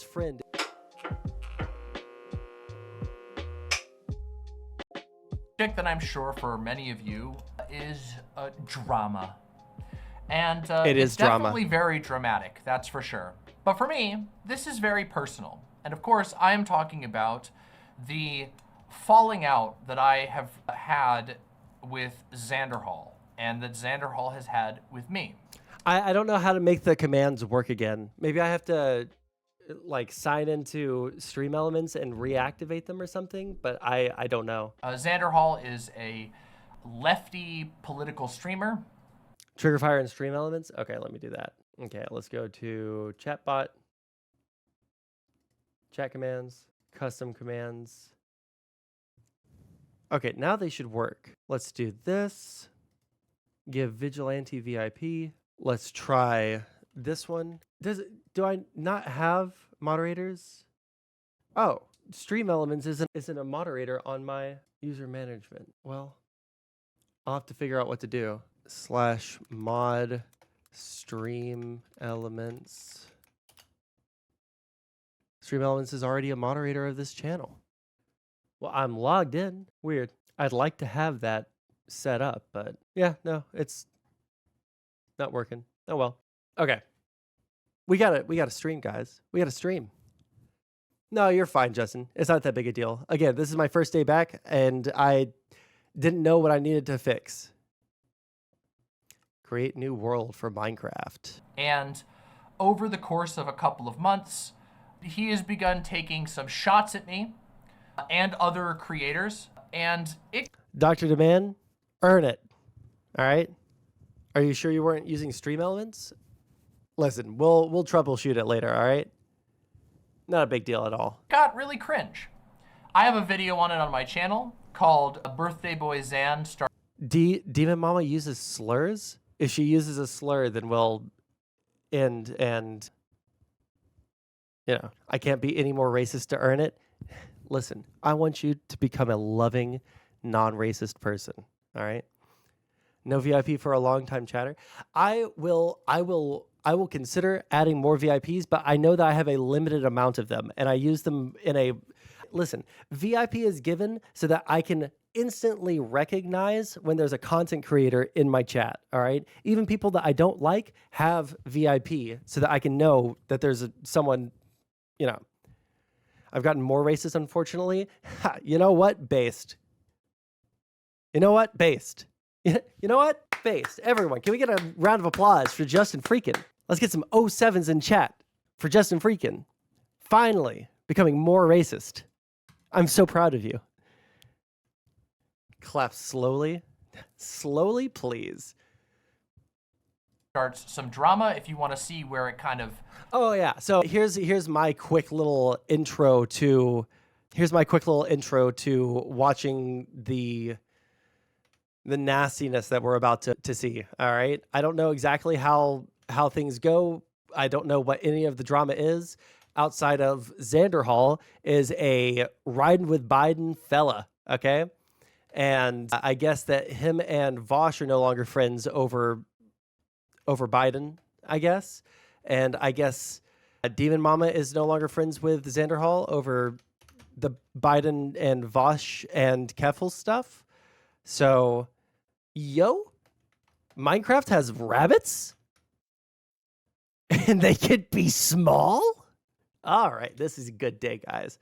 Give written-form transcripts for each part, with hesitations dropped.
friend. That I'm sure for many of you is drama. And It's definitely drama. very dramatic, that's for sure. But for me, this is very personal. And of course, I am talking about the falling out that I have had with Xanderhal and that Xanderhal has had with me. I don't know how to make the commands work again. Maybe I have to like sign into Stream Elements and reactivate them or something, but I don't know. Xanderhal is a lefty political streamer. Trigger fire and Stream Elements? Okay, let me do that. Okay, let's go to chatbot, chat commands, custom commands. Okay, now they should work. Let's do this. Give Vigilante VIP. Let's try this one. Do I not have moderators? Oh, Stream Elements isn't a moderator on my user management. Well, I'll have to figure out what to do. /mod Stream Elements. Stream Elements is already a moderator of this channel. Well, I'm logged in. Weird. I'd like to have that set up, but yeah, no, it's not working. Oh well. Okay. We gotta stream, guys. We gotta stream. No, you're fine, Justin. It's not that big a deal. Again, this is my first day back, and I didn't know what I needed to fix. Create new world for Minecraft. And over the course of a couple of months, he has begun taking some shots at me and other creators, and it... Dr. Demand, earn it. All right? Are you sure you weren't using Stream Elements? Listen, we'll troubleshoot it later, all right? Not a big deal at all. got really cringe. I have a video on it on my channel called Birthday Boy Xan Start. DemonMama uses slurs? If she uses a slur, then we'll end and, you know, I can't be any more racist to earn it. Listen, I want you to become a loving, non-racist person, all right? No VIP for a long-time chatter. I will consider adding more VIPs, but I know that I have a limited amount of them, and I use them in a... Listen, VIP is given so that I can instantly recognize when there's a content creator in my chat, all right? Even people that I don't like have VIP so that I can know that there's someone, you know. I've gotten more racist, unfortunately. You know what? Based. You know what? Based. You know what? Based. Everyone, can we get a round of applause for Justin Freakin? Let's get some 07s in chat for Justin Freakin. Finally becoming more racist. I'm so proud of you. Clap slowly. Slowly, please. Starts some drama if you want to see where it kind of... Oh yeah. So here's my quick little intro to watching the nastiness that we're about to see. All right. I don't know exactly how things go. I don't know what any of the drama is outside of Xanderhal is a riding with Biden fella. Okay. And I guess that him and Vosh are no longer friends over Biden, I guess. And I guess DemonMama is no longer friends with Xanderhal over the Biden and Vosh and Keffel stuff. So, yo, Minecraft has rabbits? And they could be small? All right, this is a good day, guys.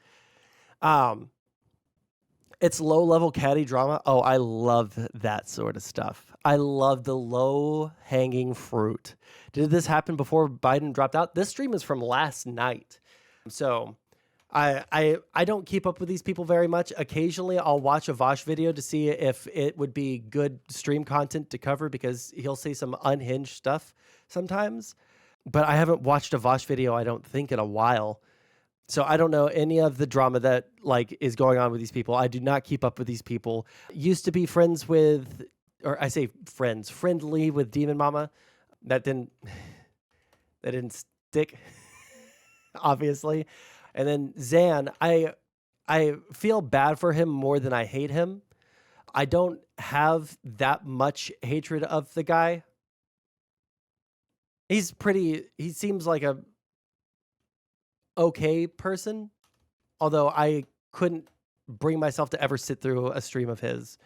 It's low-level catty drama. Oh, I love that sort of stuff. I love the low-hanging fruit. Did this happen before Biden dropped out? This stream is from last night. So I don't keep up with these people very much. Occasionally, I'll watch a Vosh video to see if it would be good stream content to cover because he'll say some unhinged stuff sometimes. But I haven't watched a Vosh video, I don't think, in a while. So I don't know any of the drama that like is going on with these people. I do not keep up with these people. Used to be friends with, or I say friends, friendly with DemonMama. That didn't stick, obviously. And then Xan, I feel bad for him more than I hate him. I don't have that much hatred of the guy. He seems like a okay person, although I couldn't bring myself to ever sit through a stream of his,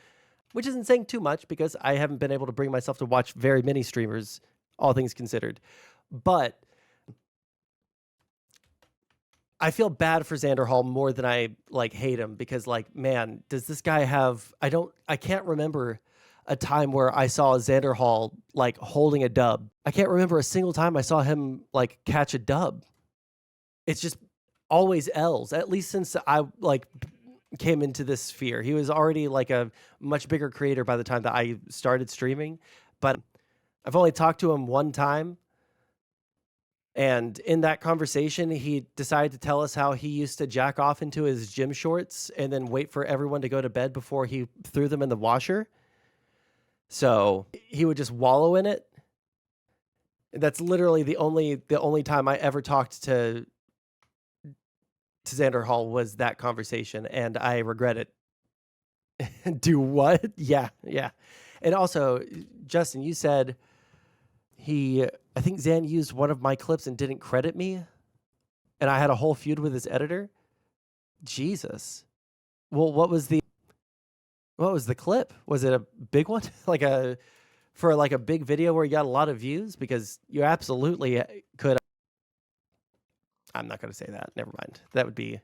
which isn't saying too much because I haven't been able to bring myself to watch very many streamers, all things considered. But I feel bad for Xanderhal more than I like hate him, because like, man, does this guy have, I can't remember a time where I saw Xanderhal like holding a dub. I can't remember a single time I saw him like catch a dub. It's just always L's, at least since I like came into this sphere. He was already like a much bigger creator by the time that I started streaming, but I've only talked to him one time. And in that conversation, he decided to tell us how he used to jack off into his gym shorts and then wait for everyone to go to bed before he threw them in the washer. So he would just wallow in it. That's literally the only time I ever talked to Xanderhal was that conversation, and I regret it. Do what? Yeah. And also, Justin, you said I think Xan used one of my clips and didn't credit me, and I had a whole feud with his editor. Jesus. Well, what was the clip? Was it a big one? For a big video where you got a lot of views? Because you absolutely could. I'm not going to say that. Never mind. That would be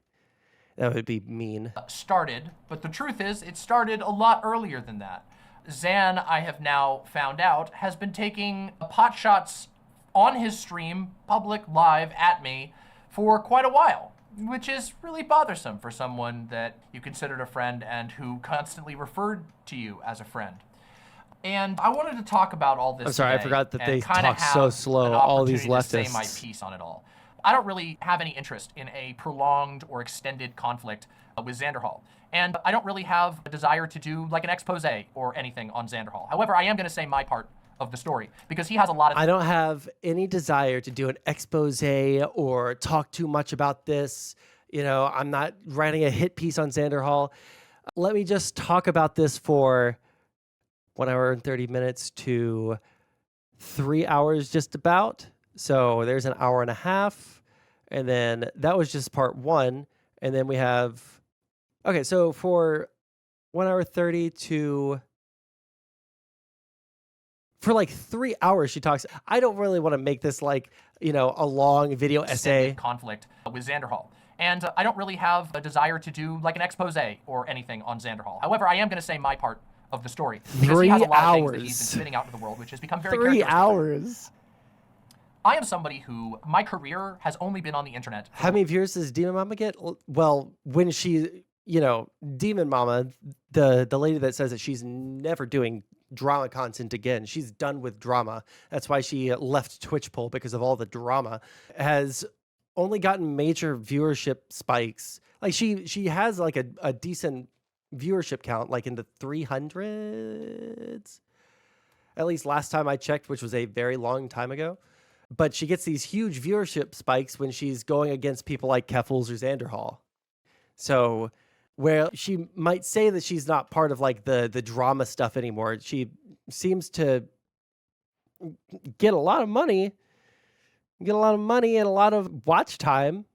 mean. Started, but the truth is it started a lot earlier than that. Xan, I have now found out, has been taking pot shots on his stream, public, live, at me, for quite a while, which is really bothersome for someone that you considered a friend and who constantly referred to you as a friend. And I wanted to talk about all this. I'm sorry, today I forgot that they kinda talk so slow, all these have an opportunity to leftists. say my piece on it all. I don't really have any interest in a prolonged or extended conflict with Xanderhal. And I don't really have a desire to do like an expose or anything on Xanderhal. However, I am going to say my part of the story because he has a lot of... I don't have any desire to do an expose or talk too much about this. You know, I'm not writing a hit piece on Xanderhal. Let me just talk about this for 1 hour and 30 minutes to 3 hours just about. So there's an hour and a half. And then that was just part one. And then we have... Okay, so for 1 hour 30 to... For like 3 hours, she talks. I don't really want to make this like, you know, a long video essay. Conflict with Xanderhal. And I don't really have a desire to do like an expose or anything on Xanderhal. However, I am going to say my part of the story. Because he has a lot of things that he's been spitting out into the world, which has become very 3 hours. I am somebody who, my career has only been on the internet. How many viewers does DemonMama get? Well, when she, you know, DemonMama, the lady that says that she's never doing drama content again, she's done with drama. That's why she left Twitch poll, because of all the drama, has only gotten major viewership spikes. Like she has like a decent viewership count, like in the 300s. At least last time I checked, which was a very long time ago. But she gets these huge viewership spikes when she's going against people like Keffels or Xanderhal. So where she might say that she's not part of like the drama stuff anymore, she seems to get a lot of money, and a lot of watch time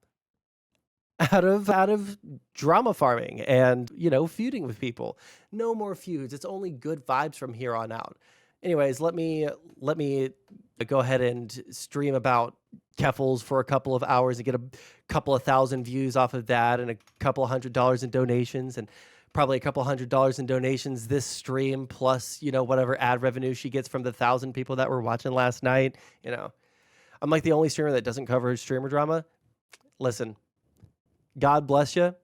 out of drama farming and, you know, feuding with people. No more feuds. It's only good vibes from here on out. Anyways, let me go ahead and stream about Keffels for a couple of hours and get a couple of thousand views off of that, and a couple of $100 in donations, and probably a couple $100 in donations this stream, plus, you know, whatever ad revenue she gets from the 1,000 people that were watching last night. You know, I'm like the only streamer that doesn't cover streamer drama. Listen, God bless you,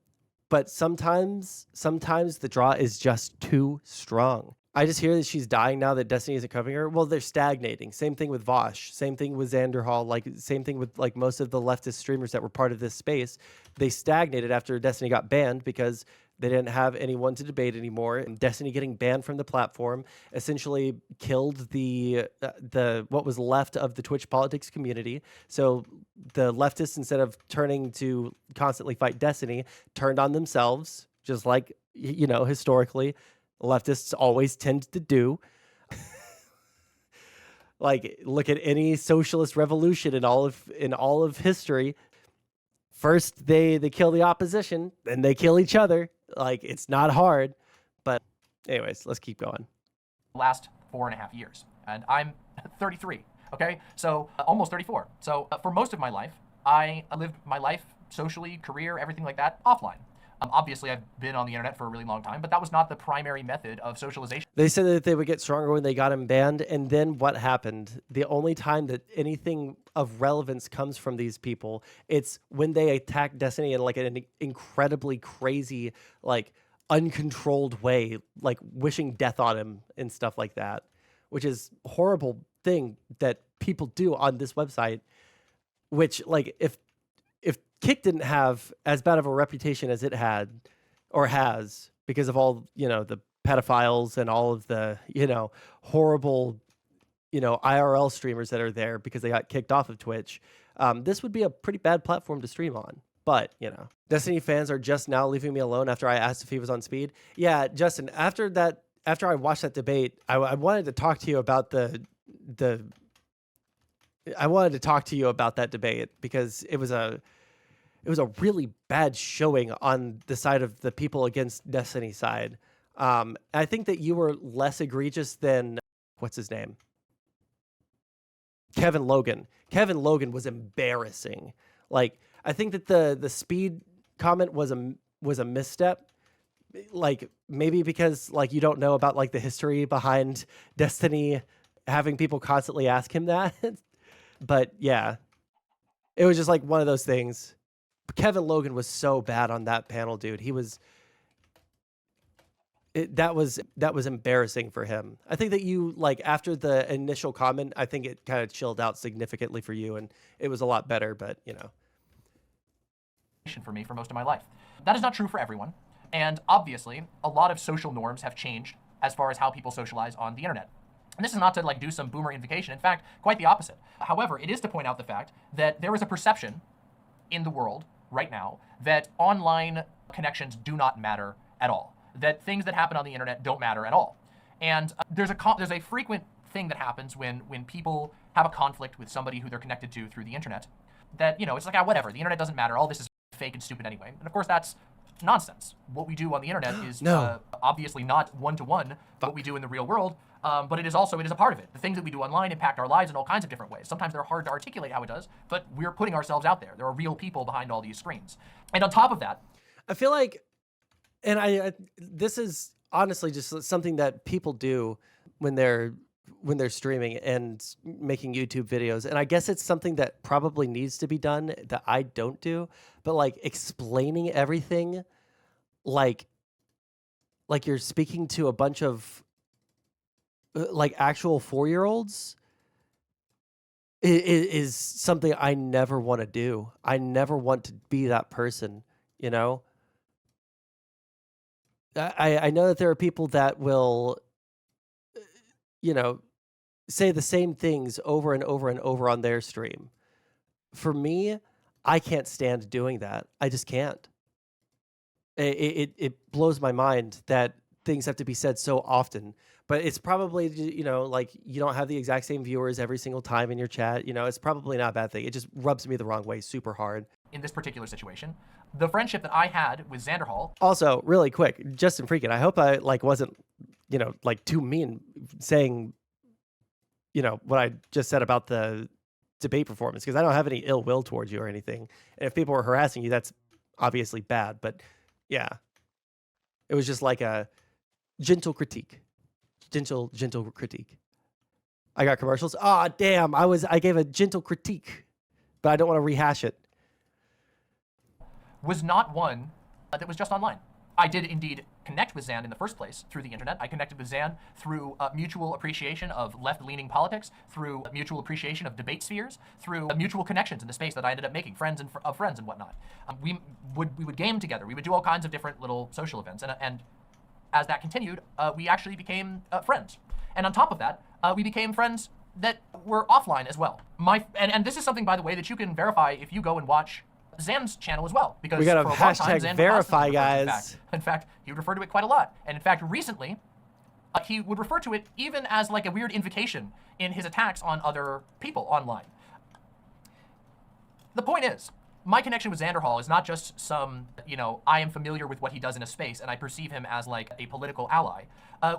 but sometimes the draw is just too strong. I just hear that she's dying now that Destiny isn't covering her. Well, they're stagnating. Same thing with Vosh. Same thing with Xanderhal. Like, same thing with like most of the leftist streamers that were part of this space. They stagnated after Destiny got banned because they didn't have anyone to debate anymore. And Destiny getting banned from the platform essentially killed the what was left of the Twitch politics community. So the leftists, instead of turning to constantly fight Destiny, turned on themselves, just like, you know, historically leftists always tend to do. Like, look at any socialist revolution in all of history. first they kill the opposition, then they kill each other. Like, it's not hard. But anyways, let's keep going. Last 4.5 years, and I'm 33. Okay, so almost 34. So for most of my life, I lived my life socially, career, everything like that, offline. Obviously, I've been on the internet for a really long time, but that was not the primary method of socialization. They said that they would get stronger when they got him banned, and then what happened? The only time that anything of relevance comes from these people, it's when they attack Destiny in like an incredibly crazy, like uncontrolled way, like wishing death on him and stuff like that, which is a horrible thing that people do on this website. Which, like, if Kick didn't have as bad of a reputation as it had or has because of all, the pedophiles and all of the, horrible, IRL streamers that are there because they got kicked off of Twitch, this would be a pretty bad platform to stream on. But, Destiny fans are just now leaving me alone after I asked if he was on speed. Yeah, Justin, after I watched that debate, I wanted to talk to you about I wanted to talk to you about that debate because it was a really bad showing on the side of the people against Destiny side. I think that you were less egregious than, what's his name? Kevin Logan. Kevin Logan was embarrassing. Like, I think that the speed comment was a misstep. Like, maybe because like you don't know about like the history behind Destiny having people constantly ask him that. But yeah, it was just like one of those things. Kevin Logan was so bad on that panel, dude. That was embarrassing for him. I think that you, like, after the initial comment, I think it kind of chilled out significantly for you, and it was a lot better. But for me for most of my life. That is not true for everyone, and obviously a lot of social norms have changed as far as how people socialize on the internet. And this is not to like do some boomer invocation. In fact, quite the opposite. However, it is to point out the fact that there is a perception in the world right now that online connections do not matter at all. That things that happen on the internet don't matter at all. And there's a frequent thing that happens when people have a conflict with somebody who they're connected to through the internet. That, it's like, whatever, the internet doesn't matter. All this is fake and stupid anyway. And of course, that's nonsense. What we do on the internet is obviously not one-to-one what we do in the real world, but it is a part of it. The things that we do online impact our lives in all kinds of different ways. Sometimes they're hard to articulate how it does, but we're putting ourselves out there. There are real people behind all these screens. And on top of that, I feel like, and this is honestly just something that people do when they're streaming and making YouTube videos. And I guess it's something that probably needs to be done that I don't do, but like explaining everything like you're speaking to a bunch of like actual 4-year-olds is something I never want to do. I never want to be that person, I know that there are people that will say the same things over and over and over on their stream. For me, I can't stand doing that. I just can't. It blows my mind that things have to be said so often. But it's probably, like you don't have the exact same viewers every single time in your chat. It's probably not a bad thing. It just rubs me the wrong way super hard. In this particular situation, the friendship that I had with Xanderhal. Also, really quick, Justin Freakin', I hope I wasn't, too mean saying, what I just said about the debate performance, because I don't have any ill will towards you or anything. And if people were harassing you, that's obviously bad. But yeah, it was just like a gentle critique. Gentle critique. I got commercials. Ah, damn. I gave a gentle critique, but I don't want to rehash it. Was not one that was just online. I did indeed connect with Xan in the first place through the internet. I connected with Xan through mutual appreciation of left-leaning politics, through mutual appreciation of debate spheres, through mutual connections in the space that I ended up making, friends and whatnot. We would game together. We would do all kinds of different little social events, and as that continued, we actually became friends. And on top of that, we became friends that were offline as well. And this is something, by the way, that you can verify if you go and watch Xan's channel as well, because we got for a a long time, hashtag Xan verify, guys. guys. In fact, he would refer to it quite a lot. And in fact, recently, he would refer to it even as like a weird invocation in his attacks on other people online. The point is, my connection with Xanderhal is not just some, I am familiar with what he does in a space and I perceive him as like a political ally.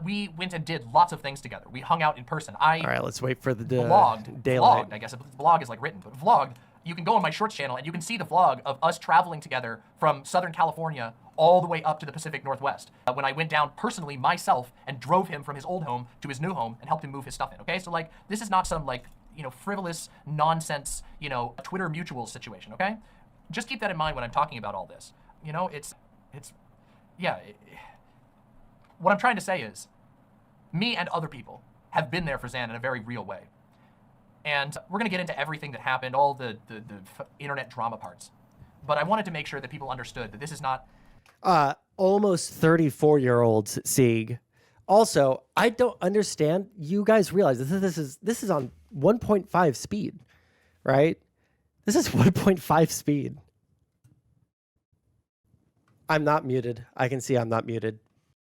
We went and did lots of things together. We hung out in person. All right, let's wait for the vlogged, daylight. I guess. Vlog is like written, but vlogged. You can go on my shorts channel and you can see the vlog of us traveling together from Southern California all the way up to the Pacific Northwest. When I went down personally myself and drove him from his old home to his new home and helped him move his stuff in, okay? So like, this is not some like, frivolous nonsense, Twitter mutual situation, okay? Just keep that in mind when I'm talking about all this. What I'm trying to say is, me and other people have been there for Xan in a very real way. And we're gonna get into everything that happened, all the internet drama parts. But I wanted to make sure that people understood that this is not... Almost 34-year-old Sieg. Also, I don't understand. You guys realize this is on 1.5 speed, right? This is 1.5 speed. I'm not muted. I can see I'm not muted.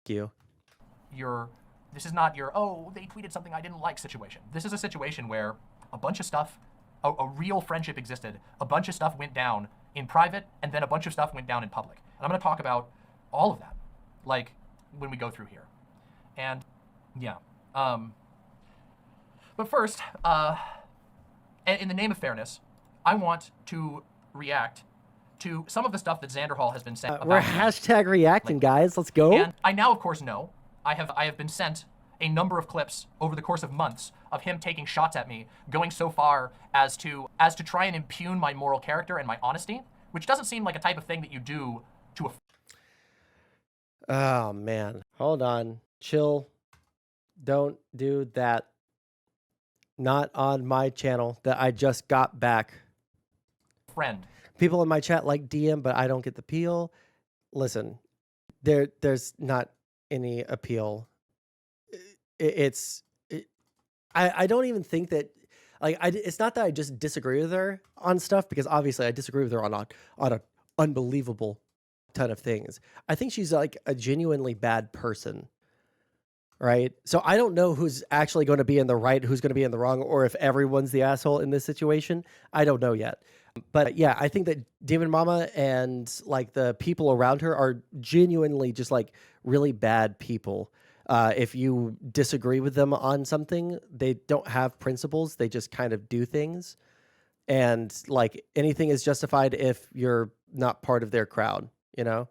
Thank you. This is not your, oh, they tweeted something I didn't like situation. This is a situation where a bunch of stuff, a real friendship existed. A bunch of stuff went down in private, and then a bunch of stuff went down in public. And I'm gonna talk about all of that, like, when we go through here. And, yeah. But first, in the name of fairness, I want to react to some of the stuff that Xanderhal has been sent about. We're hashtag reacting, guys. Let's go. And I now, of course, know I have been sent a number of clips over the course of months of him taking shots at me, going so far as to try and impugn my moral character and my honesty, which doesn't seem like a type of thing that you do to a... Oh, man. Hold on. Chill. Don't do that. Not on my channel that I just got back. Friend. People in my chat like DM, but I don't get the appeal. Listen, there's not any appeal. I don't even think that, like, it's not that I just disagree with her on stuff, because obviously I disagree with her on an unbelievable ton of things. I think she's like a genuinely bad person, right? So I don't know who's actually going to be in the right, who's going to be in the wrong, or if everyone's the asshole in this situation. I don't know yet. But yeah, I think that DemonMama and like the people around her are genuinely just like really bad people. If you disagree with them on something, they don't have principles. They just kind of do things. And like anything is justified if you're not part of their crowd, you know?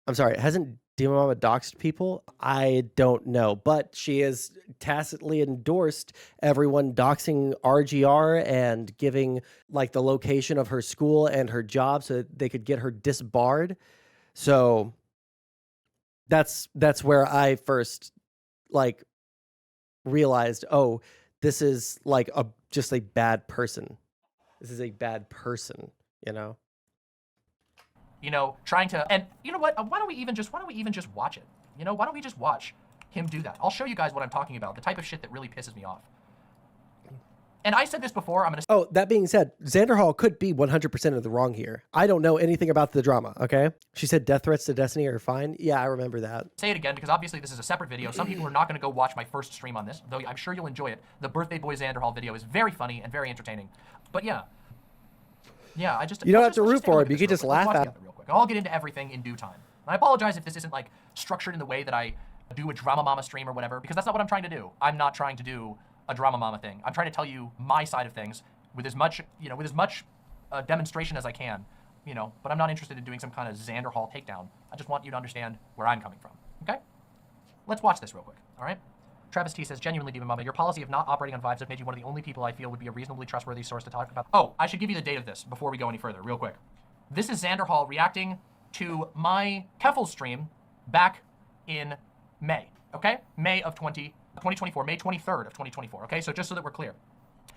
I'm sorry, hasn't DemonMama doxed people? I don't know, but she has tacitly endorsed everyone doxing RGR and giving like the location of her school and her job so that they could get her disbarred. So that's where I first like realized, oh, this is like just a bad person. This is a bad person, you know? Trying to, and you know what? Why don't we even just watch it? Why don't we just watch him do that? I'll show you guys what I'm talking about, the type of shit that really pisses me off. And I said this before, Oh, that being said, Xanderhal could be 100% in the wrong here. I don't know anything about the drama, okay? She said death threats to Destiny are fine. Yeah, I remember that. Say it again, because obviously this is a separate video. Some people are not going to go watch my first stream on this, though I'm sure you'll enjoy it. The Birthday Boy Xanderhal video is very funny and very entertaining. But yeah. Yeah, you don't have to root for him. You can just laugh at him. Real quick. I'll get into everything in due time. And I apologize if this isn't like structured in the way that I do a DramaMama stream or whatever, because that's not what I'm trying to do. I'm not trying to do a DramaMama thing. I'm trying to tell you my side of things with as much, demonstration as I can, but I'm not interested in doing some kind of Xanderhal takedown. I just want you to understand where I'm coming from, okay? Let's watch this real quick, all right? Travis T says, genuinely, DemonMama, your policy of not operating on vibes have made you one of the only people I feel would be a reasonably trustworthy source to talk about. Oh, I should give you the date of this before we go any further, real quick. This is Xanderhal reacting to my Keffel stream back in May, okay? May of 2024, May 23rd of 2024, okay? So just so that we're clear.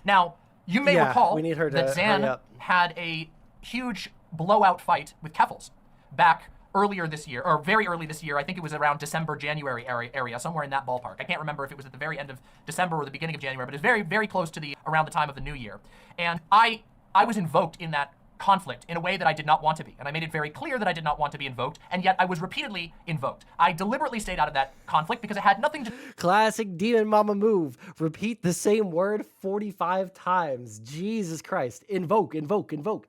Now, you may recall we need her to that Xan had a huge blowout fight with Keffels back earlier this year, or very early this year. I think it was around December, January area, somewhere in that ballpark. I can't remember if it was at the very end of December or the beginning of January, but it's very, very close to around the time of the new year. And I was invoked in that conflict in a way that I did not want to be. And I made it very clear that I did not want to be invoked, and yet I was repeatedly invoked. I deliberately stayed out of that conflict because it had nothing to... Classic DemonMama move. Repeat the same word 45 times. Jesus Christ. Invoke, invoke, invoke.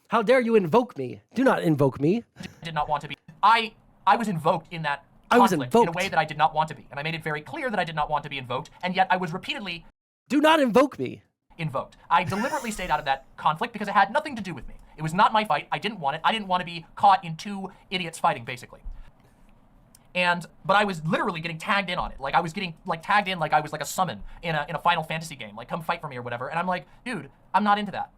How dare you invoke me? Do not invoke me. Did not want to be. I was invoked in that conflict in a way that I did not want to be. And I made it very clear that I did not want to be invoked, and yet I was repeatedly... Do not invoke me. Invoked. I deliberately stayed out of that conflict because it had nothing to do with me. It was not my fight. I didn't want it. I didn't want to be caught in two idiots fighting, basically. But I was literally getting tagged in on it. Like I was getting tagged in like I was like a summon in a Final Fantasy game. Like, come fight for me or whatever. And I'm like, dude, I'm not into that.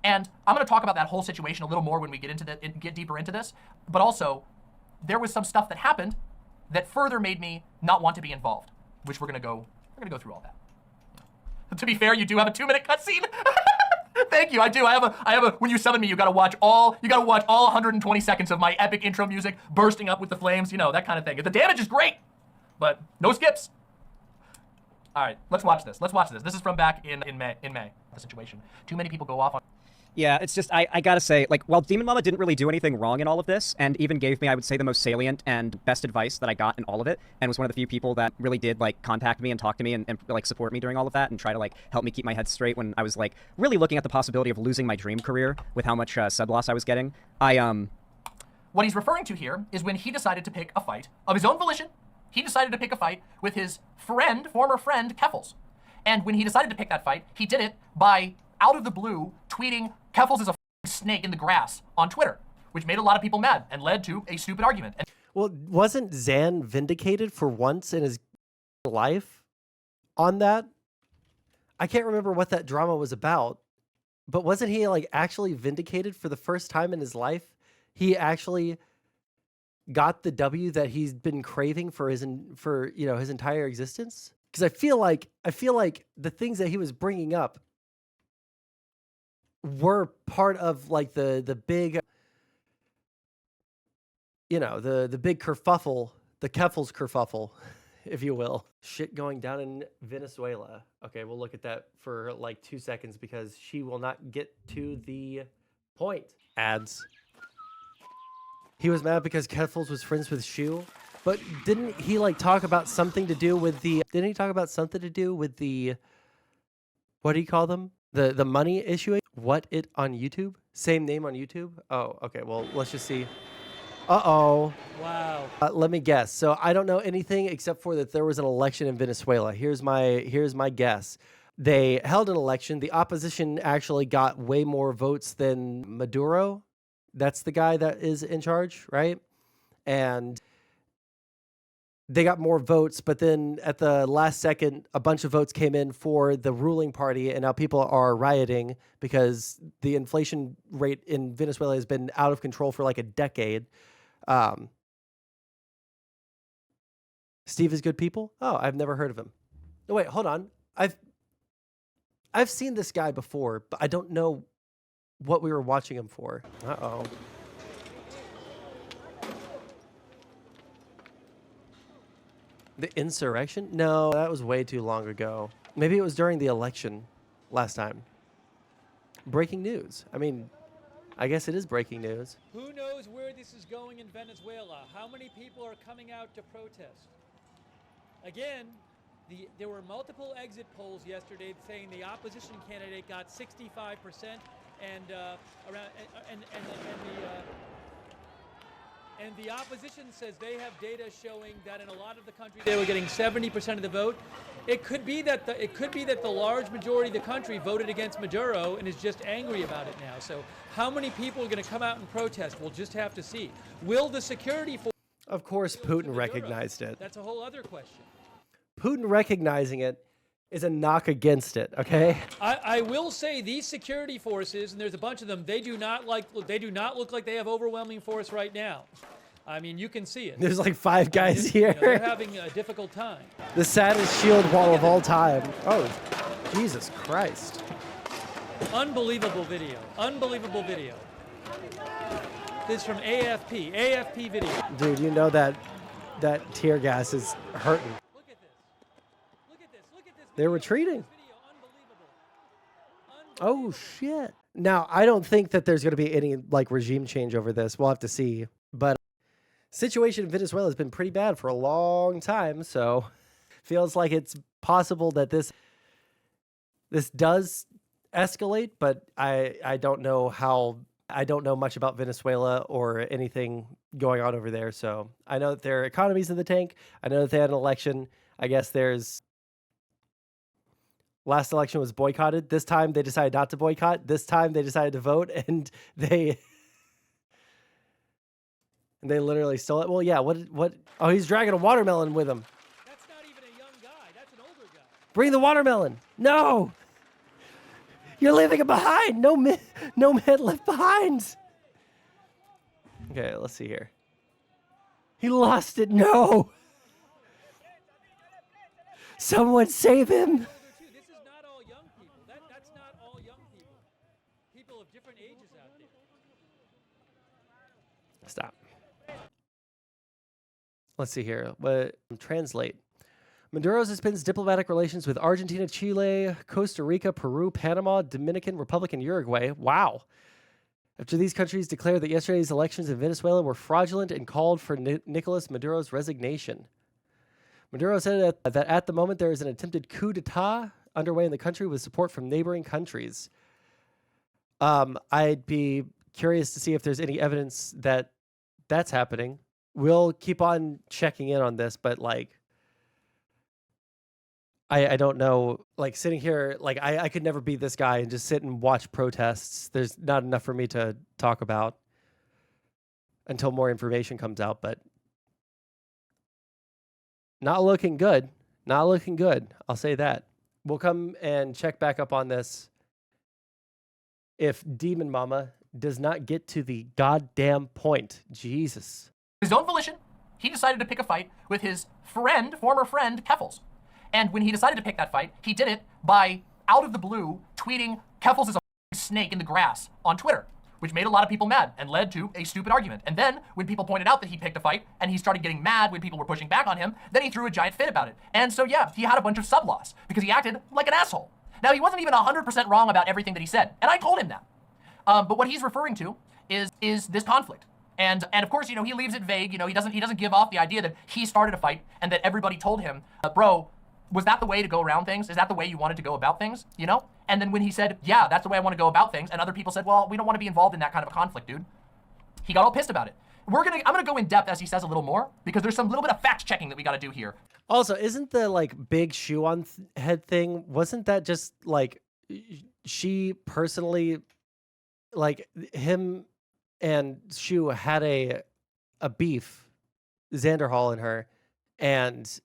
And I'm going to talk about that whole situation a little more when we get deeper into this. But also, there was some stuff that happened that further made me not want to be involved, which we're going to go through all that. To be fair, you do have a 2-minute cutscene. Thank you. I do. I have a. When you summon me, you gotta watch all 120 seconds of my epic intro music bursting up with the flames. You know, that kind of thing. The damage is great, but no skips. All right, let's watch this. This is from back in May. The situation. Too many people go off on. Yeah, it's just, I gotta say, like, while DemonMama didn't really do anything wrong in all of this, and even gave me, I would say, the most salient and best advice that I got in all of it, and was one of the few people that really did, like, contact me and talk to me and like, support me during all of that, and try to, like, help me keep my head straight when I was, like, really looking at the possibility of losing my dream career with how much sub loss I was getting. What he's referring to here is when he decided to pick a fight of his own volition. He decided to pick a fight with his former friend, Keffals. And when he decided to pick that fight, he did it by, out of the blue, tweeting, Keffals is a snake in the grass on Twitter, which made a lot of people mad and led to a stupid argument. And well, wasn't Xan vindicated for once in his life on that? I can't remember what that drama was about, but wasn't he like actually vindicated for the first time in his life? He actually got the W that he's been craving for his entire existence. Because I feel like the things that he was bringing up were part of like the big, the big kerfuffle, the Keffals kerfuffle, if you will. Shit going down in Venezuela. Okay, we'll look at that for like 2 seconds because she will not get to the point. Ads. He was mad because Keffals was friends with Shu, but didn't he like talk about something to do with the? Didn't he talk about something to do with the? What do you call them? The money issue? What it on YouTube? Same name on YouTube? Oh, okay. Well, let's just see. Uh-oh. Wow. Let me guess. So I don't know anything except for that there was an election in Venezuela. Here's my guess. They held an election. The opposition actually got way more votes than Maduro. That's the guy that is in charge, right? And they got more votes, but then at the last second, a bunch of votes came in for the ruling party, and now people are rioting because the inflation rate in Venezuela has been out of control for like a decade. Steve is good people? Oh, I've never heard of him. No, wait, hold on. I've seen this guy before, but I don't know what we were watching him for. Uh-oh. The insurrection? No, that was way too long ago. Maybe it was during the election last time. Breaking news. I mean, I guess it is breaking news. Who knows where this is going in Venezuela? How many people are coming out to protest? Again, there were multiple exit polls yesterday saying the opposition candidate got 65%, and the opposition says they have data showing that in a lot of the country they were getting 70% of the vote. It could be that the large majority of the country voted against Maduro and is just angry about it now. So how many people are going to come out and protest? We'll just have to see. Will the security force? Of course, Putin recognized it. That's a whole other question. Putin recognizing it is a knock against it, okay? I will say these security forces, and there's a bunch of them, they do not look like they have overwhelming force right now. I mean, you can see it. There's like 5 guys here. They're having a difficult time. The saddest shield wall of all time. Oh, Jesus Christ. Unbelievable video. Unbelievable video. This is from AFP. AFP video. Dude, you know that tear gas is hurting. Look at this. Look at this. Look at this. They're retreating. Unbelievable. Oh, shit. Now, I don't think that there's going to be any like regime change over this. We'll have to see. But situation in Venezuela has been pretty bad for a long time, so feels like it's possible that this does escalate, but I don't know how. I don't know much about Venezuela or anything going on over there, so I know that their economy's in the tank. I know that they had an election. I guess last election was boycotted. This time they decided not to boycott. This time they decided to vote, and they literally stole it. Well, yeah. What? Oh, he's dragging a watermelon with him. That's not even a young guy. That's an older guy. Bring the watermelon. No. You're leaving it behind. No man left behind. Okay, let's see here. He lost it. No. Someone save him. This is not all young people. That's not all young people. People of different ages out there. Stop. Let's see here. What translate? Maduro suspends diplomatic relations with Argentina, Chile, Costa Rica, Peru, Panama, Dominican Republic, and Uruguay. Wow. After these countries declared that yesterday's elections in Venezuela were fraudulent and called for Nicolas Maduro's resignation. Maduro said that at the moment there is an attempted coup d'etat underway in the country with support from neighboring countries. I'd be curious to see if there's any evidence that that's happening. We'll keep on checking in on this, but like, I don't know, like sitting here, like I could never be this guy and just sit and watch protests. There's not enough for me to talk about until more information comes out, but not looking good. Not looking good. I'll say that. We'll come and check back up on this if DemonMama does not get to the goddamn point. Jesus. His own volition, he decided to pick a fight with his former friend, Keffels. And when he decided to pick that fight, he did it by, out of the blue, tweeting, Keffels is a snake in the grass on Twitter, which made a lot of people mad and led to a stupid argument. And then, when people pointed out that he picked a fight, and he started getting mad when people were pushing back on him, then he threw a giant fit about it. And so yeah, he had a bunch of sub-loss, because he acted like an asshole. Now, he wasn't even 100% wrong about everything that he said, and I told him that. But what he's referring to is this conflict. And of course, he leaves it vague. He doesn't give off the idea that he started a fight and that everybody told him, bro, was that the way to go around things? Is that the way you wanted to go about things? And then when he said, yeah, that's the way I want to go about things, and other people said, well, we don't want to be involved in that kind of a conflict, dude. He got all pissed about it. I'm gonna go in depth as he says a little more, because there's some little bit of fact checking that we got to do here. Also, isn't the like big shoe on head thing? Wasn't that just like she personally, like him and Shu had a beef, Xanderhal and her, and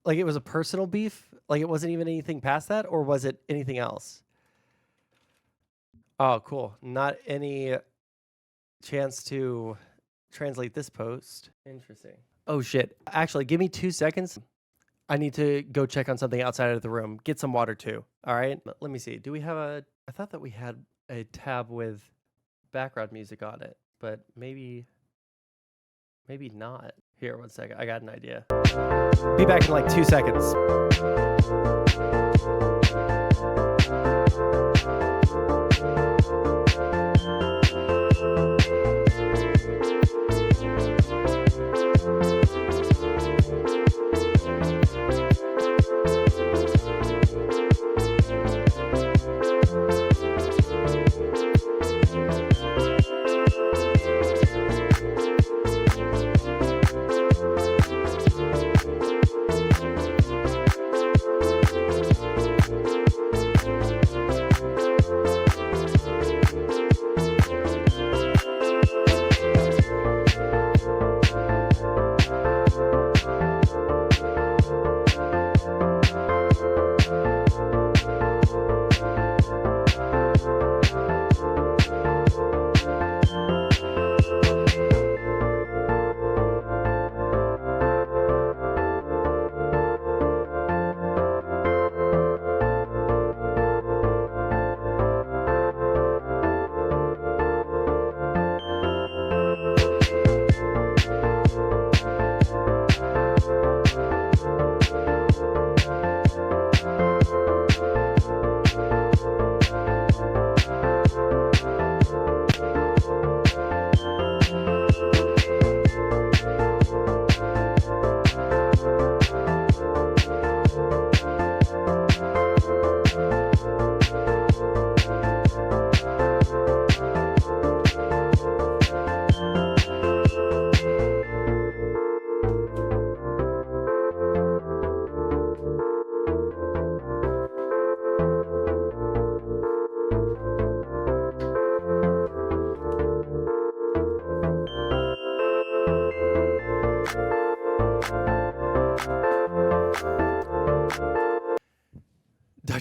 like it was a personal beef? Like it wasn't even anything past that, or was it anything else? Oh, cool. Not any chance to translate this post. Interesting. Oh shit. Actually, give me 2 seconds. I need to go check on something outside of the room. Get some water too. All right. Let me see. Do we have I thought that we had a tab with background music on it, but maybe not. Here, 1 second. I got an idea. Be back in like 2 seconds.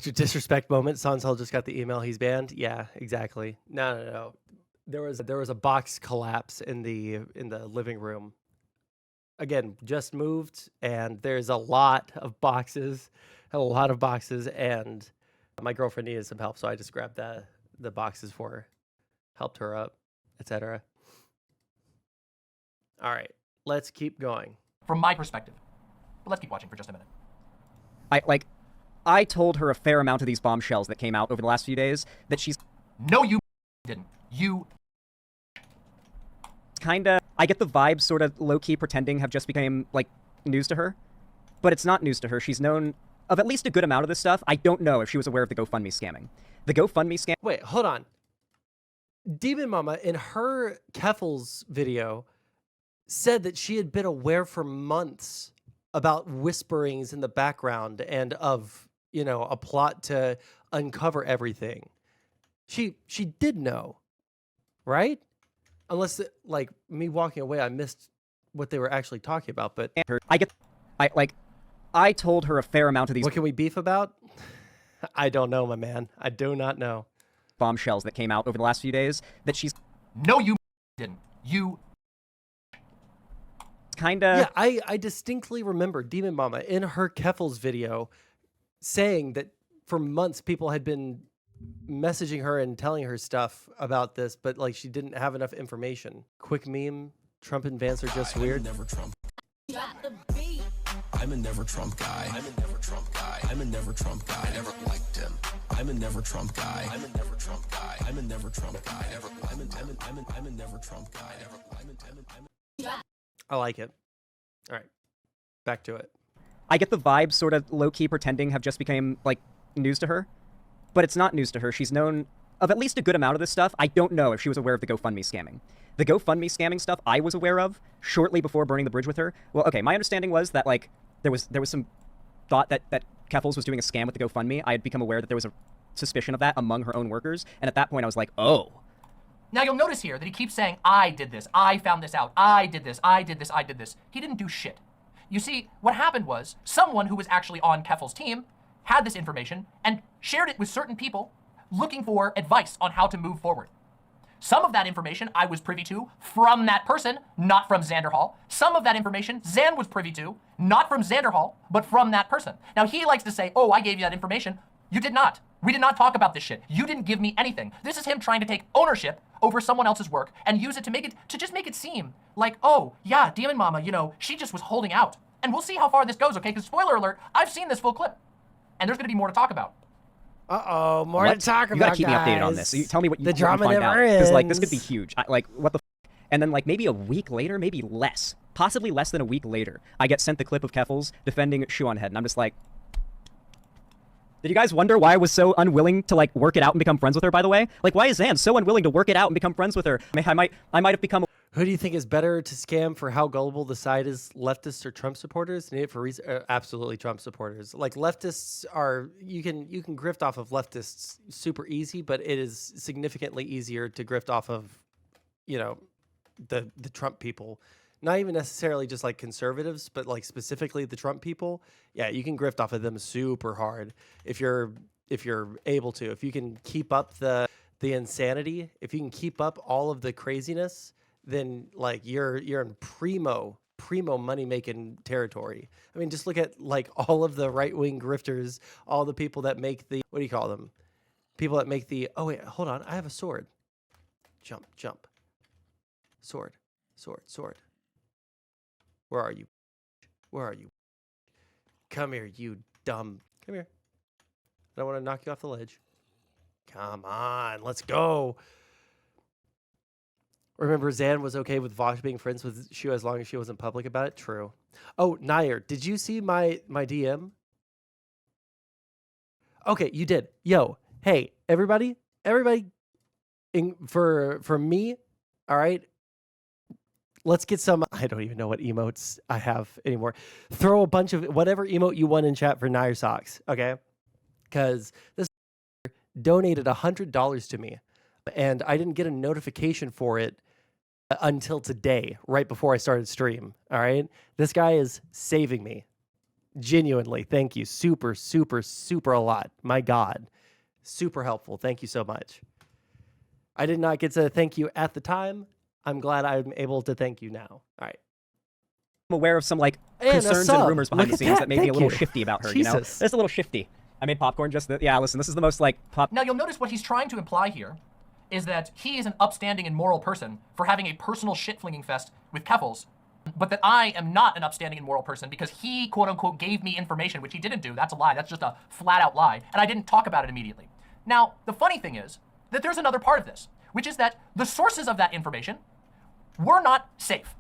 After disrespect moment, Sondsol just got the email he's banned. Yeah, exactly. No. There was a box collapse in the living room. Again, just moved, and there's a lot of boxes, and my girlfriend needed some help, so I just grabbed the boxes for her, helped her up, etc. All right, let's keep going. From my perspective. But let's keep watching for just a minute. I told her a fair amount of these bombshells that came out over the last few days that she's No, you didn't. You kinda, I get the vibe sort of low-key pretending have just become, like, news to her. But it's not news to her. She's known of at least a good amount of this stuff. I don't know if she was aware of the GoFundMe scamming. The GoFundMe scam... Wait, hold on. DemonMama, in her Keffels video, said that she had been aware for months about whisperings in the background and of, a plot to uncover everything. She did know, right? Unless, like, me walking away, I missed what they were actually talking about, but... I told her a fair amount of these... What can we beef about? I don't know, my man. I do not know. Bombshells that came out over the last few days that she's... No, you didn't. You... Kinda... Yeah, I distinctly remember DemonMama in her Keffels video saying that for months people had been messaging her and telling her stuff about this, but like she didn't have enough information. Quick meme, Trump and Vance are just weird. I'm a never Trump guy. I'm a never Trump guy. I'm a never Trump guy. I never liked him. I'm a never Trump guy. I'm a never Trump guy. I'm a never Trump guy. I'm a never Trump guy. I like it. All right, back to it. I get the vibe sort of low-key pretending have just become, like, news to her. But it's not news to her. She's known of at least a good amount of this stuff. I don't know if she was aware of the GoFundMe scamming. The GoFundMe scamming stuff I was aware of shortly before burning the bridge with her. Well, okay, my understanding was that, like, there was some thought that Keffels was doing a scam with the GoFundMe. I had become aware that there was a suspicion of that among her own workers. And at that point, I was like, oh. Now you'll notice here that he keeps saying, I did this, I found this out, I did this, I did this, I did this. He didn't do shit. You see, what happened was someone who was actually on Keffels' team had this information and shared it with certain people looking for advice on how to move forward. Some of that information I was privy to from that person, not from Xanderhal. Some of that information Xan was privy to, not from Xanderhal, but from that person. Now he likes to say, oh, I gave you that information. You did not. We did not talk about this shit. You didn't give me anything. This is him trying to take ownership over someone else's work and use it to just make it seem like, oh, yeah, DemonMama, she just was holding out. And we'll see how far this goes, okay? Because spoiler alert, I've seen this full clip. And there's going to be more to talk about. Uh-oh, more to talk about, You gotta keep guys. me updated on this. So you tell me what you, the what you drama find never out. Because, like, this ends. could be huge. What the f***? And then, like, maybe a week later, maybe less, possibly less than a week later, I get sent the clip of Keffels defending Shoe on Head. And I'm just like... Did you guys wonder why I was so unwilling to, like, work it out and become friends with her, by the way? Like, why is Xan so unwilling to work it out and become friends with her? I might have become... Who do you think is better to scam for how gullible the side is, leftists or Trump supporters? Need it for absolutely Trump supporters. Like leftists are, you can grift off of leftists super easy, but it is significantly easier to grift off of, the Trump people. Not even necessarily just like conservatives, but like specifically the Trump people. Yeah, you can grift off of them super hard if you're able to. If you can keep up the insanity, if you can keep up all of the craziness, then like you're in primo money making territory. I mean, just look at like all of the right wing grifters, all the people that make the, what do you call them? People that make the, oh wait, hold on, I have a sword. Jump. Sword. Where are you? Come here, you dumb. Come here. I don't want to knock you off the ledge. Come on, let's go. Remember, Xan was okay with Vosh being friends with Shu as long as she wasn't public about it? True. Oh, Nair, did you see my DM? Okay, you did. Yo, hey, everybody, for me, all right, let's get some, I don't even know what emotes I have anymore. Throw a bunch of whatever emote you want in chat for Nair Socks, okay? Because this donated $100 to me, and I didn't get a notification for it until today, right before I started stream. All right, this guy is saving me. Genuinely, thank you. Super, super, super a lot. My God. Super helpful. Thank you so much. I did not get to thank you at the time. I'm glad I'm able to thank you now. All right. I'm aware of some like And a concerns sub. and rumors behind Look the at scenes that. that made me a Thank little you. shifty about her, you know? Jesus. Just a little shifty. I made popcorn just yeah, listen, this is the most like pop Now, you'll notice what he's trying to imply here is that he is an upstanding and moral person for having a personal shit-flinging fest with Keffels, but that I am not an upstanding and moral person because he, quote-unquote, gave me information, which he didn't do. That's a lie. That's just a flat-out lie, and I didn't talk about it immediately. Now, the funny thing is that there's another part of this, which is that the sources of that information were not safe.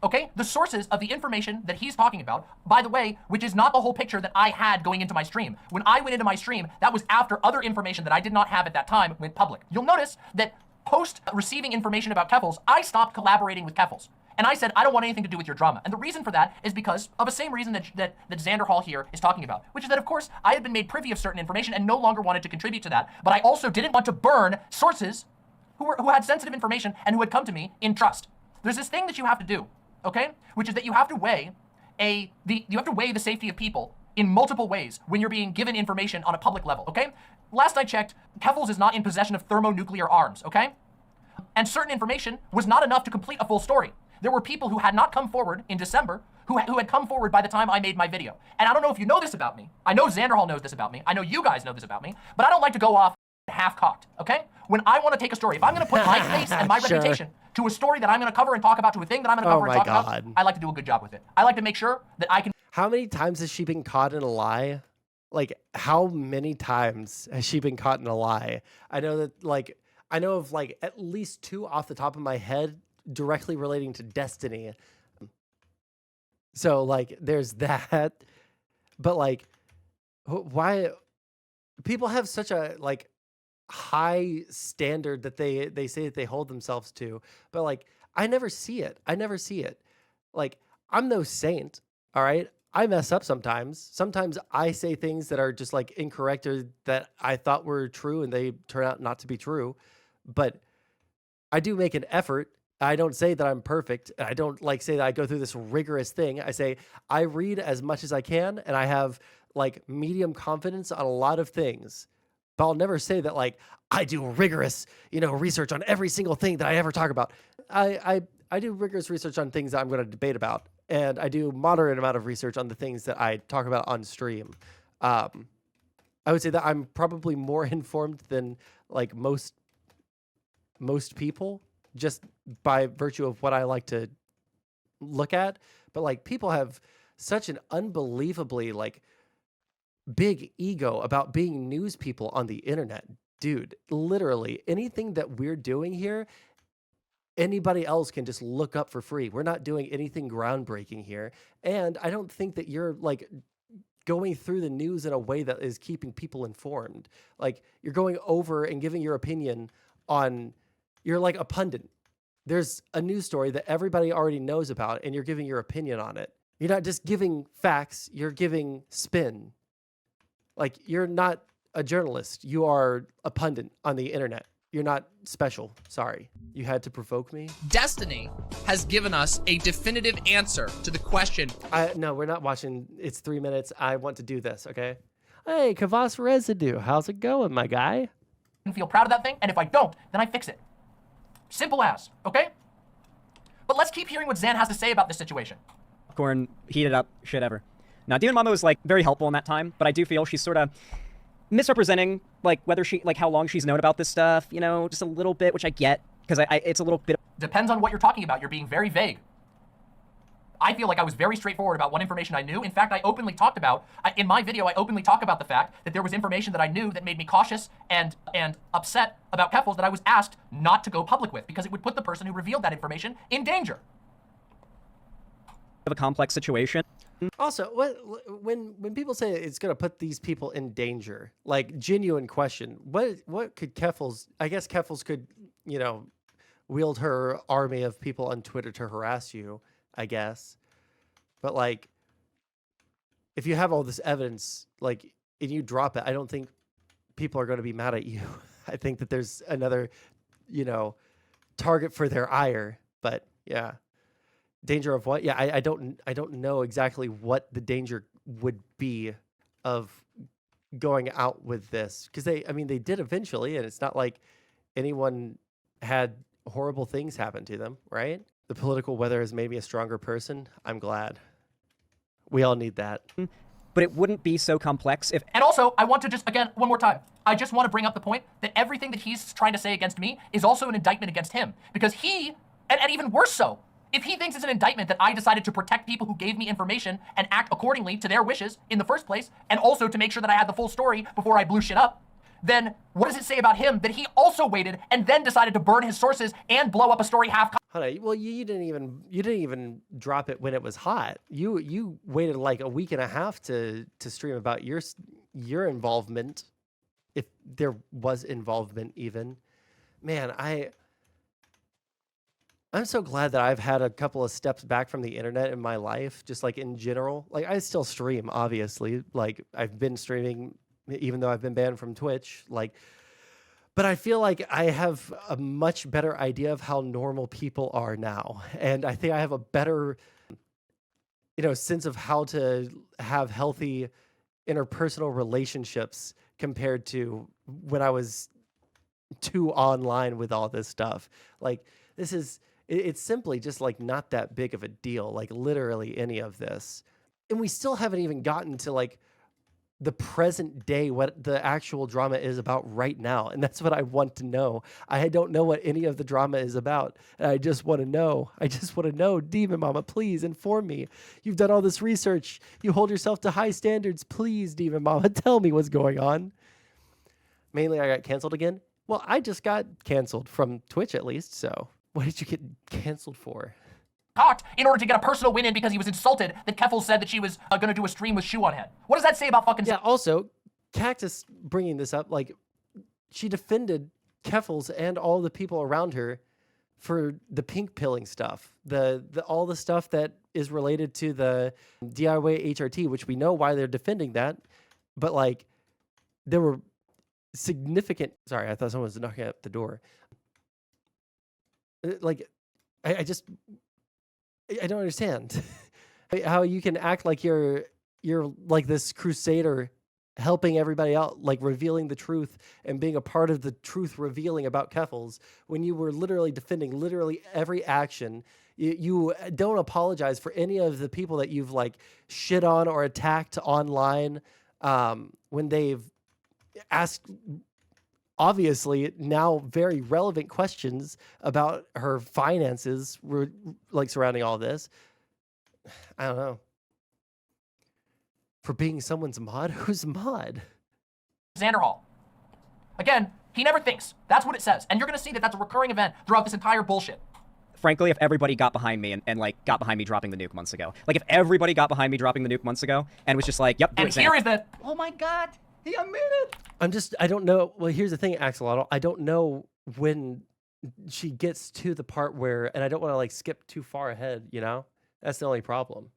Okay? The sources of the information that he's talking about, by the way, which is not the whole picture that I had going into my stream. When I went into my stream, that was after other information that I did not have at that time went public. You'll notice that post receiving information about Keffels, I stopped collaborating with Keffels. And I said, I don't want anything to do with your drama. And the reason for that is because of the same reason that Xanderhal here is talking about, which is that, of course, I had been made privy of certain information and no longer wanted to contribute to that. But I also didn't want to burn sources who had sensitive information and who had come to me in trust. There's this thing that you have to do, okay? Which is that you have to weigh the safety of people in multiple ways when you're being given information on a public level, okay? Last I checked, Keffels is not in possession of thermonuclear arms, okay? And certain information was not enough to complete a full story. There were people who had not come forward in December who had come forward by the time I made my video. And I don't know if you know this about me. I know Xanderhal knows this about me. I know you guys know this about me. But I don't like to go off half-cocked, okay? When I want to take a story, if I'm going to put my face and my Sure. reputation to a story that I'm going to cover and talk about, to a thing that I'm going to cover and my talk about, God. I like to do a good job with it. I like to make sure that I can How many times has she been caught in a lie? Like, how many times has she been caught in a lie? I know that, like, I know of, like, at least 2 off the top of my head directly relating to Destiny. So, like, there's that. But, like, why? People have such a, like, high standard that they say that they hold themselves to. But, like, I never see it. I never see it. Like, I'm no saint, all right? I mess up sometimes. Sometimes I say things that are just like incorrect or that I thought were true and they turn out not to be true. But I do make an effort. I don't say that I'm perfect. I don't like say that I go through this rigorous thing. I say I read as much as I can and I have like medium confidence on a lot of things. But I'll never say that like I do rigorous, research on every single thing that I ever talk about. I do rigorous research on things that I'm going to debate about. And I do moderate amount of research on the things that I talk about on stream. I would say that I'm probably more informed than like most people, just by virtue of what I like to look at. But like people have such an unbelievably like big ego about being news people on the internet. Dude, literally anything that we're doing here, anybody else can just look up for free. We're not doing anything groundbreaking here. And I don't think that you're like going through the news in a way that is keeping people informed. Like you're going over and giving your opinion on, you're like a pundit. There's a news story that everybody already knows about and you're giving your opinion on it. You're not just giving facts, you're giving spin. Like you're not a journalist. You are a pundit on the internet. You're not special. Sorry. You had to provoke me? Destiny has given us a definitive answer to the question. No, we're not watching. It's 3 minutes. I want to do this, okay? Hey, Kavas Residue. How's it going, my guy? feel proud of that thing, and if I don't, then I fix it. Simple as, okay? But let's keep hearing what Xan has to say about this situation. Popcorn, heated up, shit ever. Now, DemonMama was, like, very helpful in that time, but I do feel she's sort of misrepresenting, like, whether she, like, how long she's known about this stuff, you know, just a little bit, which I get, because it's a little bit... Depends on what you're talking about. You're being very vague. I feel like I was very straightforward about what information I knew. In fact, I openly talked about, in my video, I openly talk about the fact that there was information that I knew that made me cautious and upset about Keffels that I was asked not to go public with because it would put the person who revealed that information in danger. ...of a complex situation. Also, when people say it's going to put these people in danger, like, genuine question, what could Keffels... I guess Keffels could, you know, wield her army of people on Twitter to harass you, I guess. But, like, if you have all this evidence, like, and you drop it, I don't think people are going to be mad at you. I think that there's another, you know, target for their ire. But, yeah. Danger of what? Yeah, I don't know exactly what the danger would be of going out with this, because they did eventually, and it's not like anyone had horrible things happen to them, right? The political weather has made me a stronger person. I'm glad. We all need that. But it wouldn't be so complex if... And also, I want to just, again, one more time, I just want to bring up the point that everything that he's trying to say against me is also an indictment against him. Because he, and even worse so, if he thinks it's an indictment that I decided to protect people who gave me information and act accordingly to their wishes in the first place, and also to make sure that I had the full story before I blew shit up, then what does it say about him that he also waited and then decided to burn his sources and blow up a story half? Well, you didn't even drop it when it was hot. You waited like a week and a half to stream about your involvement, if there was involvement even. Man, I'm so glad that I've had a couple of steps back from the internet in my life, just like in general. Like, I still stream, obviously. Like, I've been streaming even though I've been banned from Twitch. Like, but I feel like I have a much better idea of how normal people are now. And I think I have a better, sense of how to have healthy interpersonal relationships compared to when I was too online with all this stuff. Like, it's simply just like not that big of a deal, like literally any of this. And we still haven't even gotten to like the present day, what the actual drama is about right now. And that's what I want to know. I don't know what any of the drama is about. And I just want to know. DemonMama, please inform me. You've done all this research. You hold yourself to high standards. Please, DemonMama, tell me what's going on. Mainly, I got canceled again. Well, I just got canceled from Twitch at least. So what did you get canceled for? In order to get a personal win in because he was insulted that Keffel said that she was going to do a stream with shoe on head. What does that say about fucking... Yeah, also, Cactus bringing this up, like, she defended Keffels and all the people around her for the pink pilling stuff. All the stuff that is related to the DIY HRT, which we know why they're defending that. But, like, there were significant... Sorry, I thought someone was knocking at the door. Like, I don't understand how you can act like you're like this crusader helping everybody out, like revealing the truth and being a part of the truth revealing about Keffels when you were literally defending literally every action. You don't apologize for any of the people that you've like shit on or attacked online when they've asked obviously now very relevant questions about her finances were like surrounding all this. I don't know. For being someone's mod? Who's mod? Xanderhal. Again, he never thinks. That's what it says. And you're going to see that that's a recurring event throughout this entire bullshit. Frankly, if everybody got behind me and like got behind me dropping the nuke months ago. Like if everybody got behind me dropping the nuke months ago and was just like, yep, do and it, here Xander. is the... Oh my God. He admitted. I don't know. Well, here's the thing, Axolotl. I don't know when she gets to the part where, and I don't want to like skip too far ahead, That's the only problem.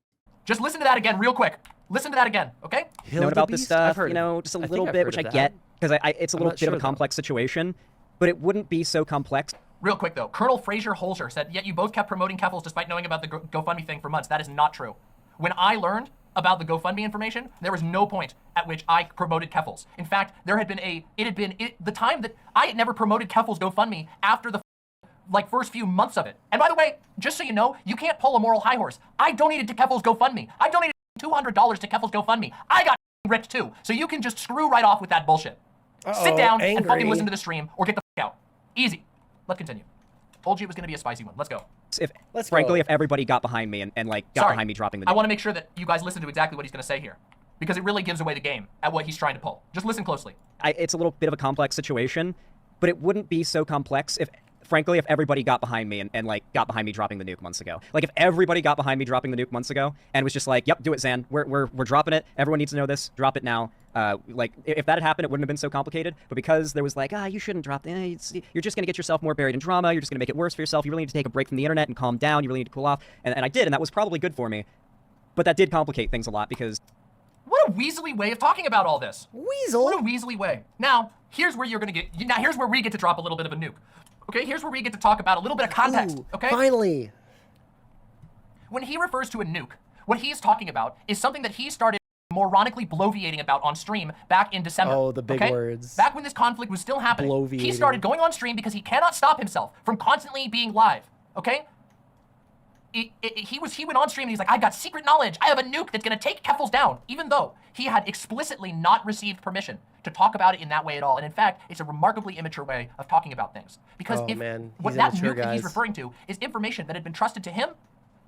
Just listen to that again real quick. Listen to that again, okay? Note about this stuff, just a little bit, which I get, because it's a little bit of a complex situation, but it wouldn't be so complex. Real quick though, Colonel Fraser Holzer said, yet you both kept promoting Keffels despite knowing about the GoFundMe thing for months. That is not true. When I learned about the GoFundMe information, there was no point at which I promoted Keffels. In fact, there had been the time that I had never promoted Keffels GoFundMe after the first few months of it. And by the way, just so you know, you can't pull a moral high horse. I donated to Keffels GoFundMe. I donated $200 to Keffels GoFundMe. I got ripped too. So you can just screw right off with that bullshit. Sit down and fucking listen to the stream or get the fuck out. Easy. Let's continue. Told you it was going to be a spicy one. Let's go. If everybody got behind me and got behind me dropping the nuke. I want to make sure that you guys listen to exactly what he's going to say here, because it really gives away the game at what he's trying to pull. Just listen closely. It's a little bit of a complex situation, but it wouldn't be so complex if everybody got behind me and got behind me dropping the nuke months ago. Like if everybody got behind me dropping the nuke months ago and was just like, yep, do it, Xan. We're dropping it. Everyone needs to know this. Drop it now. If that had happened, it wouldn't have been so complicated. But because there was like, you shouldn't drop it. You're just going to get yourself more buried in drama. You're just going to make it worse for yourself. You really need to take a break from the internet and calm down. You really need to cool off. And I did, and that was probably good for me. But that did complicate things a lot because... What a weaselly way of talking about all this. Weasel? What a weaselly way. Now, here's where here's where we get to drop a little bit of a nuke. Okay, here's where we get to talk about a little bit of context, okay? Finally. When he refers to a nuke, what he's talking about is something that he started moronically bloviating about on stream back in December. Oh, the big okay? words. Back when this conflict was still happening. He Bloviating. started going on stream because he cannot stop himself from constantly being live, okay? He went on stream and he's like, I got secret knowledge. I have a nuke that's gonna take Keffals down, even though he had explicitly not received permission to talk about it in that way at all. And in fact, it's a remarkably immature way of talking about things. Because Oh, if man. what He's that immature, nuke that he's guys. referring to is information that had been trusted to him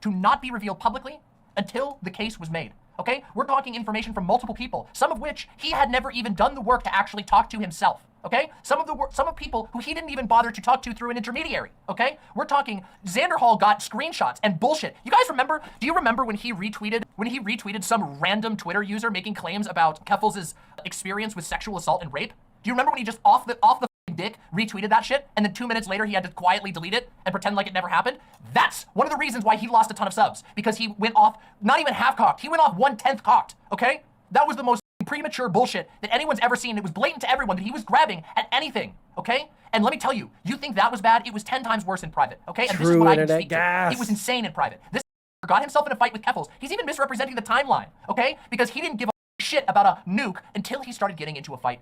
to not be revealed publicly until the case was made. Okay? We're talking information from multiple people, some of which he had never even done the work to actually talk to himself. Okay? Some of people who he didn't even bother to talk to through an intermediary. Okay? We're talking Xanderhal got screenshots and bullshit. You guys remember? Do you remember when he retweeted some random Twitter user making claims about Keffals' experience with sexual assault and rape? Do you remember when he just off the dick retweeted that shit and then 2 minutes later he had to quietly delete it and pretend like it never happened? That's one of the reasons why he lost a ton of subs, because he went off not even half cocked, he went off 1/10 cocked. Okay? That was the most premature bullshit that anyone's ever seen. It was blatant to everyone that he was grabbing at anything. Okay? And let me tell you, you think that was bad? It was 10 times worse in private. Okay? And this is True what I can internet speak to. gas. It was insane in private. This got himself in a fight with Keffals. He's even misrepresenting the timeline. Okay? Because he didn't give a shit about a nuke until he started getting into a fight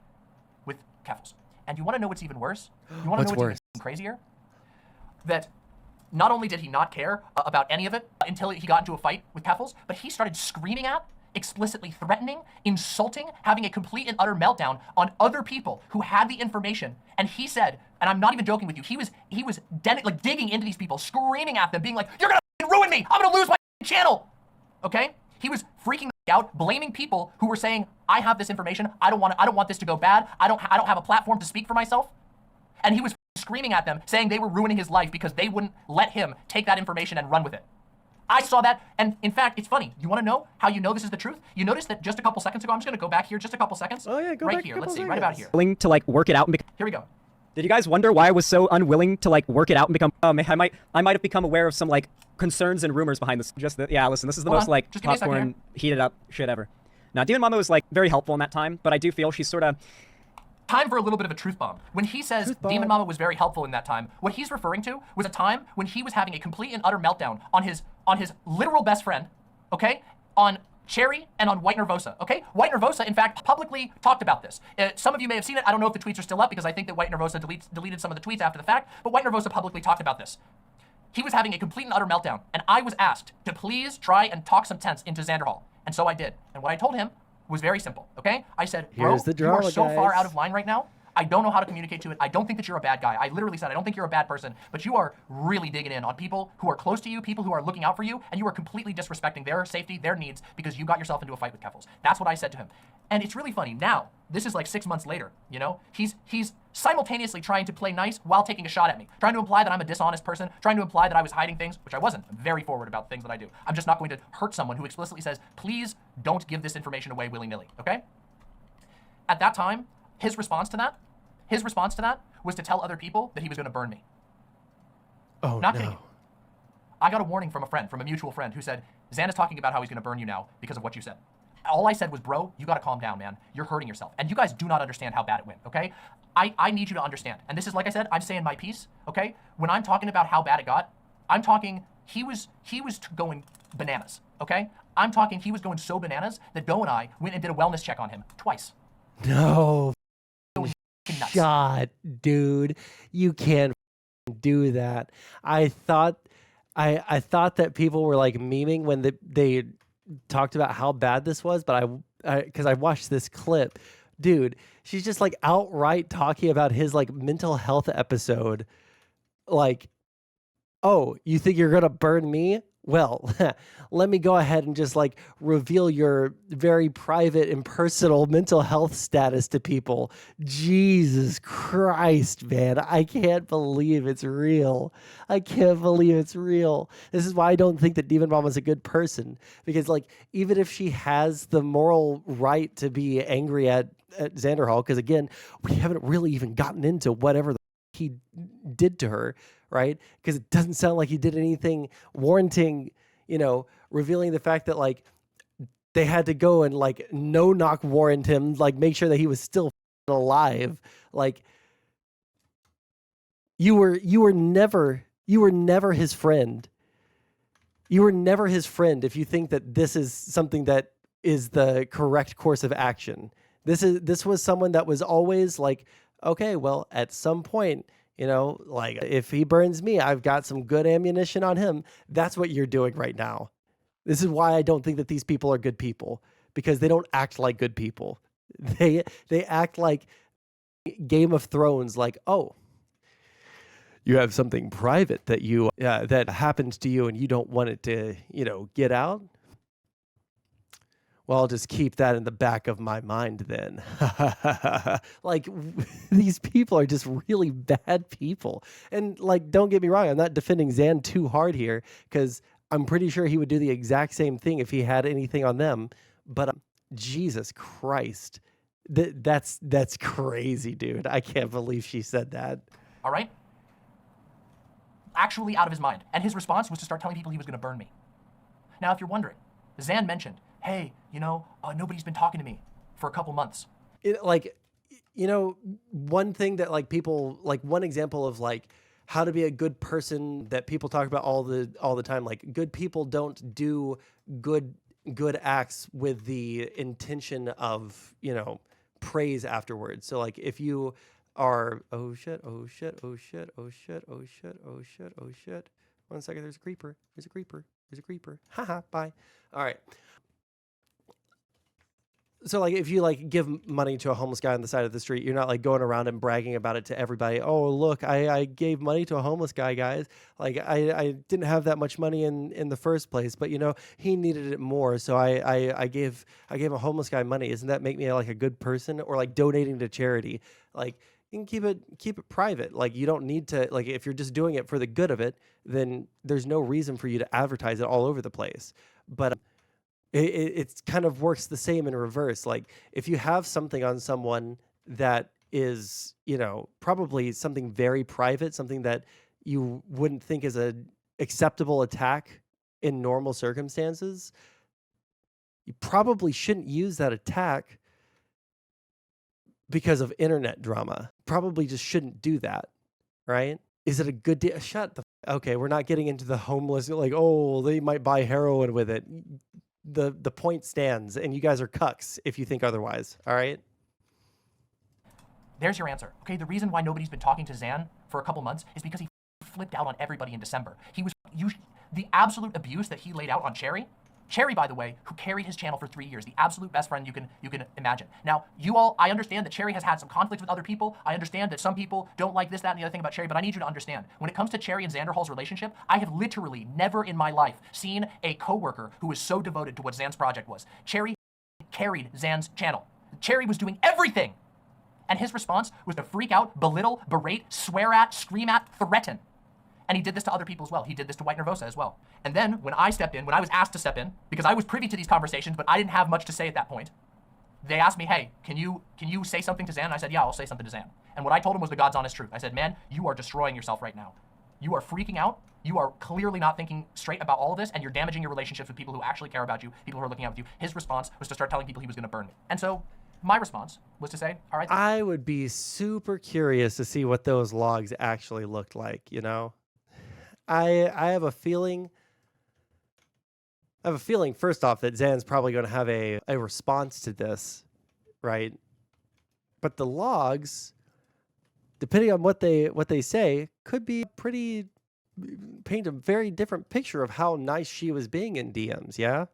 with Keffals. And you want to know what's even worse? You want to know what's even crazier? That not only did he not care about any of it until he got into a fight with Keffals, but he started screaming at, explicitly threatening, insulting, having a complete and utter meltdown on other people who had the information. And he said, and I'm not even joking with you, he was digging into these people, screaming at them, being like, "You're gonna ruin me! I'm gonna lose my channel!" Okay? He was freaking out, blaming people who were saying, "I have this information. I don't want this to go bad. I don't have a platform to speak for myself." And he was screaming at them, saying they were ruining his life because they wouldn't let him take that information and run with it. I saw that, and in fact, it's funny. You want to know how you know this is the truth? You notice that just a couple seconds ago, I'm just going to go back here just a couple seconds. Oh, yeah, go right back a here. couple Let's see, right about seconds. here. Willing to like work it out and Here we go. Did you guys wonder why I was so unwilling to like work it out and become? I might have become aware of some like concerns and rumors behind this. Just that, yeah. Listen, this is the Hold most on. like Just give me a second popcorn, heated up shit ever. Now, DemonMama was like very helpful in that time, but I do feel she's sort of. Time for a little bit of a truth bomb. When he says DemonMama was very helpful in that time, what he's referring to was a time when he was having a complete and utter meltdown on his literal best friend, okay? On Cherry and on White Nervosa, okay? White Nervosa, in fact, publicly talked about this. Some of you may have seen it. I don't know if the tweets are still up because I think that White Nervosa deleted some of the tweets after the fact, but White Nervosa publicly talked about this. He was having a complete and utter meltdown, and I was asked to please try and talk some sense into Xanderhal, and so I did. And what I told him was very simple, okay? I said, bro, Here's the you are drama, so far guys. out of line right now. I don't know how to communicate to it. I don't think that you're a bad guy. I literally said, I don't think you're a bad person, but you are really digging in on people who are close to you, people who are looking out for you, and you are completely disrespecting their safety, their needs, because you got yourself into a fight with Keffals. That's what I said to him. And it's really funny. Now, this is like 6 months later, you know? He's simultaneously trying to play nice while taking a shot at me, trying to imply that I'm a dishonest person, trying to imply that I was hiding things, which I wasn't. I'm very forward about the things that I do. I'm just not going to hurt someone who explicitly says, please don't give this information away willy-nilly, okay? At that time, his response to that was to tell other people that he was going to burn me. Oh, Not no. kidding you. I got a warning from a mutual friend who said, Xan is talking about how he's going to burn you now because of what you said. All I said was, bro, you got to calm down, man. You're hurting yourself. And you guys do not understand how bad it went, okay? I need you to understand. And this is, like I said, I'm saying my piece, okay? When I'm talking about how bad it got, I'm talking, he was going bananas, okay? I'm talking, he was going so bananas that Doe and I went and did a wellness check on him twice. No Nuts. shot, dude. You can't do that. I thought that people were like memeing when they talked about how bad this was, but because I watched this clip, dude, she's just like outright talking about his like mental health episode. Like, oh, you think you're gonna burn me? Well, let me go ahead and just like reveal your very private and personal mental health status to people. Jesus Christ, man. I can't believe it's real. I can't believe it's real. This is why I don't think that DemonMama is a good person, because like, even if she has the moral right to be angry at Xanderhal, because again, we haven't really even gotten into whatever he did to her, right? Because it doesn't sound like he did anything warranting, revealing the fact that like they had to go and like no-knock warrant him, like make sure that he was still alive. Like you were never his friend. You were never his friend if you think that this is something that is the correct course of action. This was someone that was always like, okay, well, at some point, you know, like if he burns me, I've got some good ammunition on him. That's what you're doing right now. This is why I don't think that these people are good people, because they don't act like good people. They act like Game of Thrones, like, oh, you have something private that you that happened to you and you don't want it to, you know, get out. Well, I'll just keep that in the back of my mind then. Like, these people are just really bad people. And, like, don't get me wrong, I'm not defending Xan too hard here, because I'm pretty sure he would do the exact same thing if he had anything on them. But Jesus Christ, that's crazy, dude. I can't believe she said that. All right? Actually out of his mind. And his response was to start telling people he was going to burn me. Now, if you're wondering, Xan mentioned, hey, you know, nobody's been talking to me for a couple months. Like, you know, one thing that like people, like one example of like how to be a good person that people talk about all the time, like good people don't do good acts with the intention of, you know, praise afterwards. So like if you are, oh shit, 1 second, there's a creeper. Haha, bye. All right. So like if you like give money to a homeless guy on the side of the street, you're not like going around and bragging about it to everybody. Oh, look, I gave money to a homeless guy, guys. Like I didn't have that much money in the first place, but you know, he needed it more. So I gave a homeless guy money. Doesn't that make me like a good person? Or like donating to charity? Like you can keep it private. Like you don't need to, like if you're just doing it for the good of it, then there's no reason for you to advertise it all over the place. But it kind of works the same in reverse. Like if you have something on someone that is, you know, probably something very private, something that you wouldn't think is a acceptable attack in normal circumstances, you probably shouldn't use that attack because of internet drama. Probably just shouldn't do that, right? Is it a good deal? Shut the okay, we're not getting into the homeless, like, oh, they might buy heroin with it. The point stands, and you guys are cucks if you think otherwise, all right? There's your answer. Okay, the reason why nobody's been talking to Xan for a couple months is because he flipped out on everybody in December. The absolute abuse that he laid out on Cherry, by the way, who carried his channel for 3 years, the absolute best friend you can imagine. Now, you all, I understand that Cherry has had some conflicts with other people. I understand that some people don't like this, that, and the other thing about Cherry, but I need you to understand, when it comes to Cherry and Xanderhal's relationship, I have literally never in my life seen a coworker who was so devoted to what Xan's project was. Cherry carried Xan's channel. Cherry was doing everything. And his response was to freak out, belittle, berate, swear at, scream at, threaten. And he did this to other people as well. He did this to White Nervosa as well. And then when I stepped in, when I was asked to step in, because I was privy to these conversations, but I didn't have much to say at that point, they asked me, hey, can you say something to Xan? And I said, yeah, I'll say something to Xan. And what I told him was the God's honest truth. I said, man, you are destroying yourself right now. You are freaking out. You are clearly not thinking straight about all of this, and you're damaging your relationships with people who actually care about you, people who are looking out with you. His response was to start telling people he was going to burn me. And so my response was to say, all right. I would be super curious to see what those logs actually looked like, you know? I have a feeling first off that Xan's probably going to have a response to this, right? But the logs, depending on what they say, could be paint a very different picture of how nice she was being in DMs, yeah?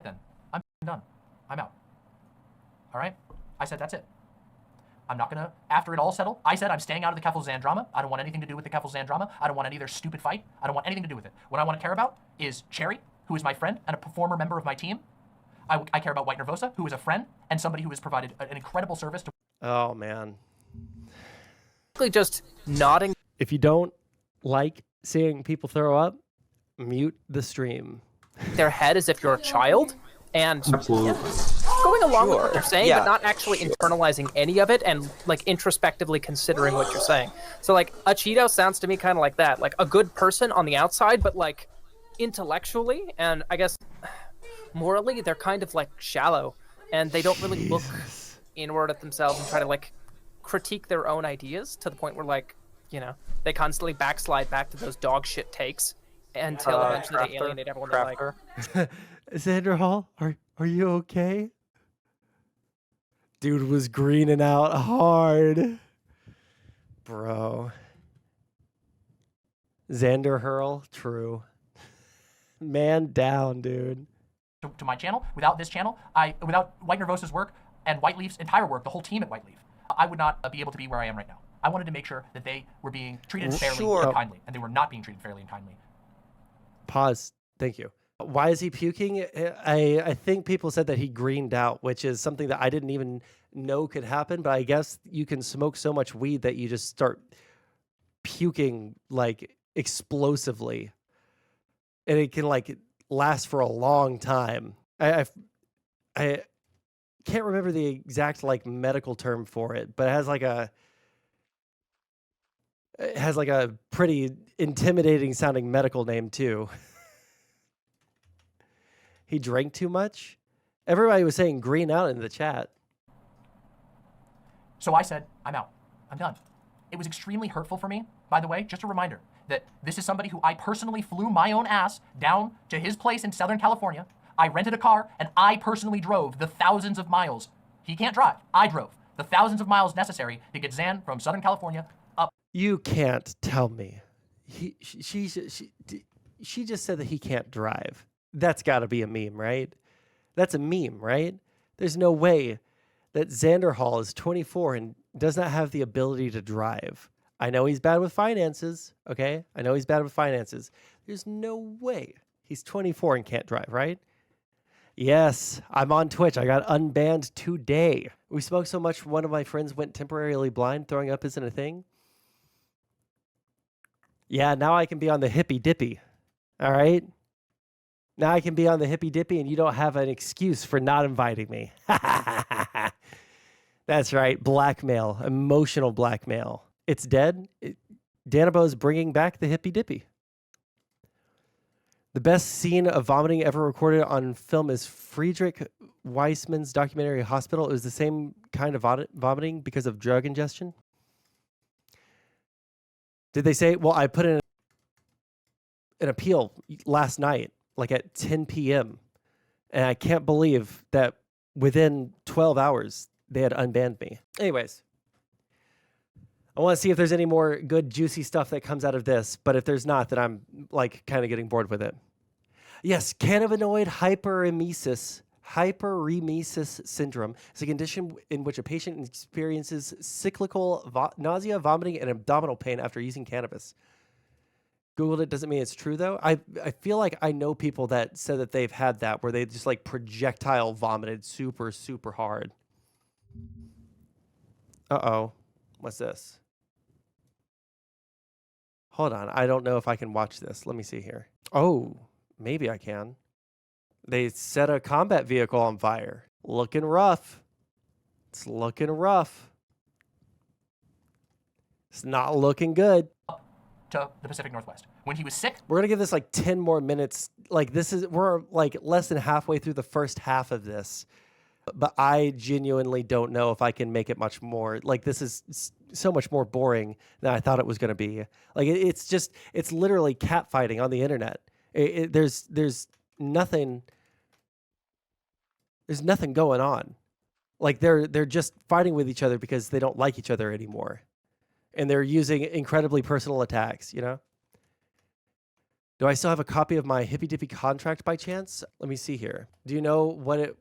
Then I'm done. I'm out. All right? I said that's it. I'm not gonna, after it all settled, I said I'm staying out of the Keffel Xan drama. I don't want anything to do with the Keffel Xan drama. I don't want any of their stupid fight. I don't want anything to do with it. What I want to care about is Cherry, who is my friend and a former member of my team. I care about White Nervosa, who is a friend and somebody who has provided an incredible service to. Oh, man. Just nodding If you don't like seeing people throw up, mute the stream. their head as if you're a child, and going along with what they're saying, but not actually internalizing any of it and like introspectively considering what you're saying. So like a Cheeto sounds to me kind of like that, like a good person on the outside, but like intellectually and I guess morally they're kind of like shallow, and they don't really look inward at themselves and try to like critique their own ideas to the point where like, you know, they constantly backslide back to those dog shit takes until eventually they alienate everyone they like. Xanderhal, are you okay? Dude was greening out hard. Bro. Xanderhal, true. Man down, dude. To my channel. Without this channel, without White Nervosa's work and White Leaf's entire work, the whole team at White Leaf, I would not be able to be where I am right now. I wanted to make sure that they were being treated fairly and kindly, and they were not being treated fairly and kindly. Pause. Thank you. Why is he puking? I think people said that he greened out, which is something that I didn't even know could happen, but I guess you can smoke so much weed that you just start puking like explosively. And it can like last for a long time. I can't remember the exact like medical term for it, but it has like a pretty intimidating sounding medical name too. He drank too much? Everybody was saying green out in the chat. So I said, I'm out. I'm done. It was extremely hurtful for me, by the way. Just a reminder that this is somebody who I personally flew my own ass down to his place in Southern California. I rented a car and I personally drove the thousands of miles. He can't drive. I drove the thousands of miles necessary to get Xan from Southern California up. You can't tell me. She just said that he can't drive. That's got to be a meme, right? That's a meme, right? There's no way that Xanderhal is 24 and does not have the ability to drive. I know he's bad with finances, okay? I know he's bad with finances. There's no way he's 24 and can't drive, right? Yes, I'm on Twitch. I got unbanned today. We smoked so much, one of my friends went temporarily blind. Throwing up isn't a thing. Yeah, now I can be on the hippy dippy, all right? Now I can be on the hippy dippy and you don't have an excuse for not inviting me. That's right. Blackmail, emotional blackmail. It's dead. Danabo's bringing back the hippy dippy. The best scene of vomiting ever recorded on film is Friedrich Weissman's documentary Hospital. It was the same kind of vomiting because of drug ingestion. Did they say, well, I put in an appeal last night, like at 10 p.m. And I can't believe that within 12 hours, they had unbanned me. Anyways, I want to see if there's any more good, juicy stuff that comes out of this. But if there's not, then I'm like kind of getting bored with it. Yes, cannabinoid hyperemesis syndrome is a condition in which a patient experiences cyclical nausea, vomiting, and abdominal pain after using cannabis. Googled it, doesn't mean it's true though. I feel like I know people that said that they've had that where they just like projectile vomited super, super hard. Uh-oh. What's this? Hold on. I don't know if I can watch this. Let me see here. Oh, maybe I can. They set a combat vehicle on fire. Looking rough. It's looking rough. It's not looking good. To the Pacific Northwest. When he was sick, we're gonna give this like 10 more minutes. Like we're like less than halfway through the first half of this, but I genuinely don't know if I can make it much more. Like this is so much more boring than I thought it was gonna be. Like it's literally catfighting on the internet. There's nothing. There's nothing going on. Like they're just fighting with each other because they don't like each other anymore. And they're using incredibly personal attacks, you know? Do I still have a copy of my hippy dippy contract by chance? Let me see here. Do you know what it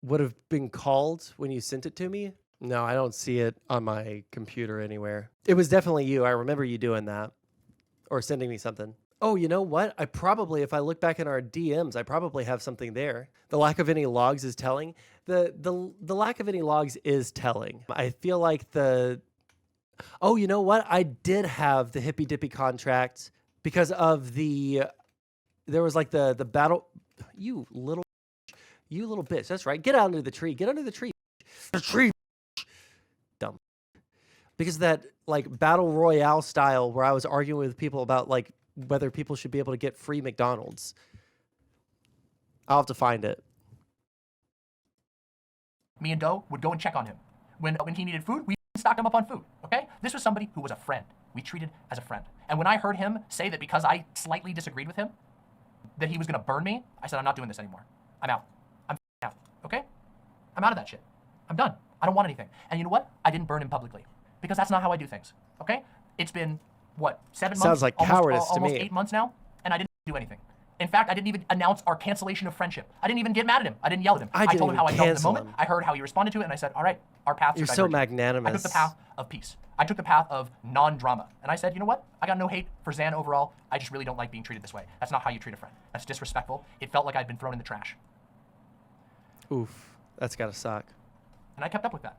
would have been called when you sent it to me? No, I don't see it on my computer anywhere. It was definitely you. I remember you doing that or sending me something. Oh, you know what? I probably, if I look back in our DMs, I probably have something there. The lack of any logs is telling. The lack of any logs is telling. I feel like oh, you know what? I did have the hippy dippy contract because of there was like the battle. You little bitch. That's right. Get under the tree. Get under the tree. The tree. Dumb. Because of that like battle royale style where I was arguing with people about like whether people should be able to get free McDonald's. I'll have to find it. Me and Doe would go and check on him. When he needed food, we stocked him up on food, okay? This was somebody who was a friend. We treated as a friend. And when I heard him say that because I slightly disagreed with him, that he was gonna burn me, I said, I'm not doing this anymore. I'm out. I'm out, okay? I'm out of that shit. I'm done. I don't want anything. And you know what? I didn't burn him publicly because that's not how I do things, okay? It's been, what, 7 months? Sounds like cowardice to almost me. 8 months now, and I didn't do anything. In fact, I didn't even announce our cancellation of friendship. I didn't even get mad at him. I didn't yell at him. I told him how I felt in the moment. I heard how he responded to it, and I said, all right, our paths are You're so diverging. magnanimous. I took the path of peace. I took the path of non-drama. And I said, you know what? I got no hate for Xan overall. I just really don't like being treated this way. That's not how you treat a friend. That's disrespectful. It felt like I'd been thrown in the trash. Oof, that's gotta suck. And I kept up with that.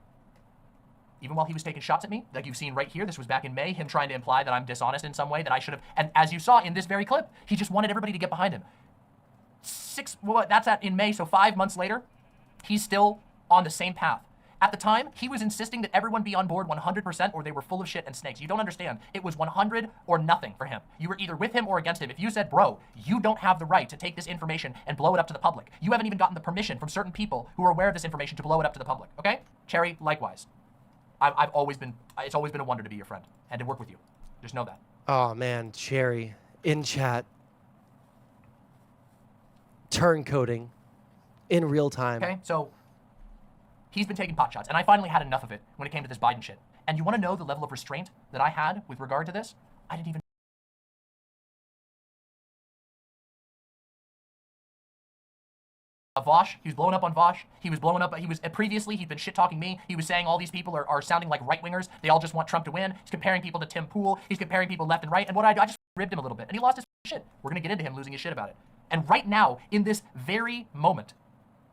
Even while he was taking shots at me, like you've seen right here, this was back in May, him trying to imply that I'm dishonest in some way, that I should have, and as you saw in this very clip, he just wanted everybody to get behind him. That's in May, so 5 months later, he's still on the same path. At the time, he was insisting that everyone be on board 100% or they were full of shit and snakes. You don't understand. It was 100 or nothing for him. You were either with him or against him. If you said, bro, you don't have the right to take this information and blow it up to the public. You haven't even gotten the permission from certain people who are aware of this information to blow it up to the public, okay? Cherry, likewise. It's always been a wonder to be your friend and to work with you. Just know that. Oh man, Cherry in chat, turncoating in real time. Okay, so he's been taking pot shots, and I finally had enough of it when it came to this Biden shit. And you want to know the level of restraint that I had with regard to this? I didn't even. Vosh, he was blowing up on Vosh. He was blowing up, previously, he'd been shit-talking me. He was saying all these people are sounding like right-wingers. They all just want Trump to win. He's comparing people to Tim Pool. He's comparing people left and right. And what I just ribbed him a little bit. And he lost his shit. We're going to get into him losing his shit about it. And right now, in this very moment,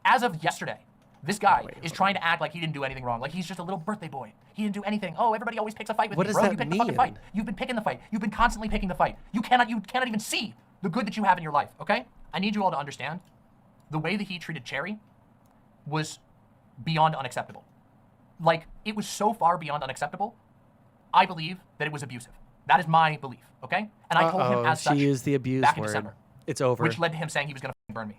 as of yesterday, this guy is trying to act like he didn't do anything wrong. Like he's just a little birthday boy. He didn't do anything. Oh, everybody always picks a fight with What me. does Bro, that you picked the fucking mean? fight. You've been picking the fight. You've been constantly picking the fight. You cannot even see the good that you have in your life, okay? I need you all to understand the way that he treated Cherry was beyond unacceptable. Like, it was so far beyond unacceptable, I believe that it was abusive. That is my belief, okay? And I told him as such she used the abuse back in word. December. It's over. Which led to him saying he was going to burn me.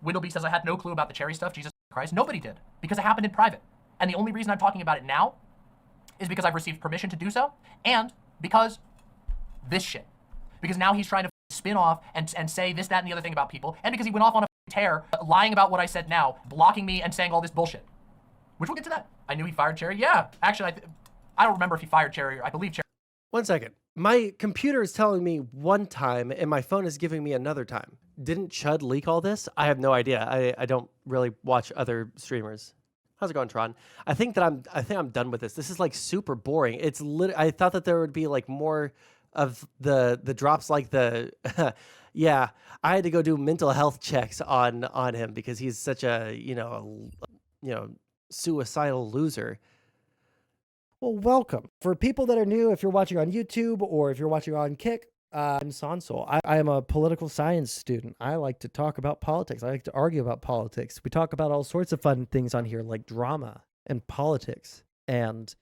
Whittleby says, I had no clue about the Cherry stuff. Jesus Christ. Nobody did, because it happened in private. And the only reason I'm talking about it now is because I've received permission to do so, and because this shit. Because now he's trying to spin off and say this, that, and the other thing about people, and because he went off on a tear, lying about what I said now, blocking me and saying all this bullshit. Which we'll get to that. I knew he fired Cherry. Yeah, actually, I don't remember if he fired Cherry. I believe Cherry. 1 second. My computer is telling me one time, and my phone is giving me another time. Didn't Chud leak all this? I have no idea. I don't really watch other streamers. How's it going, Tron? I think I'm done with this. This is like super boring. It's I thought that there would be like more of the drops, like the yeah. I had to go do mental health checks on him because he's such a suicidal loser. Well, welcome. For people that are new, if you're watching on YouTube or if you're watching on Kick, I'm Sondsol. I am a political science student. I like to talk about politics. I like to argue about politics. We talk about all sorts of fun things on here like drama and politics. And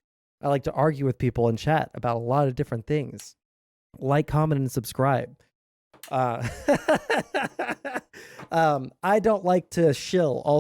I like to argue with people in chat about a lot of different things. Like, comment, and subscribe. I don't like to shill. Also,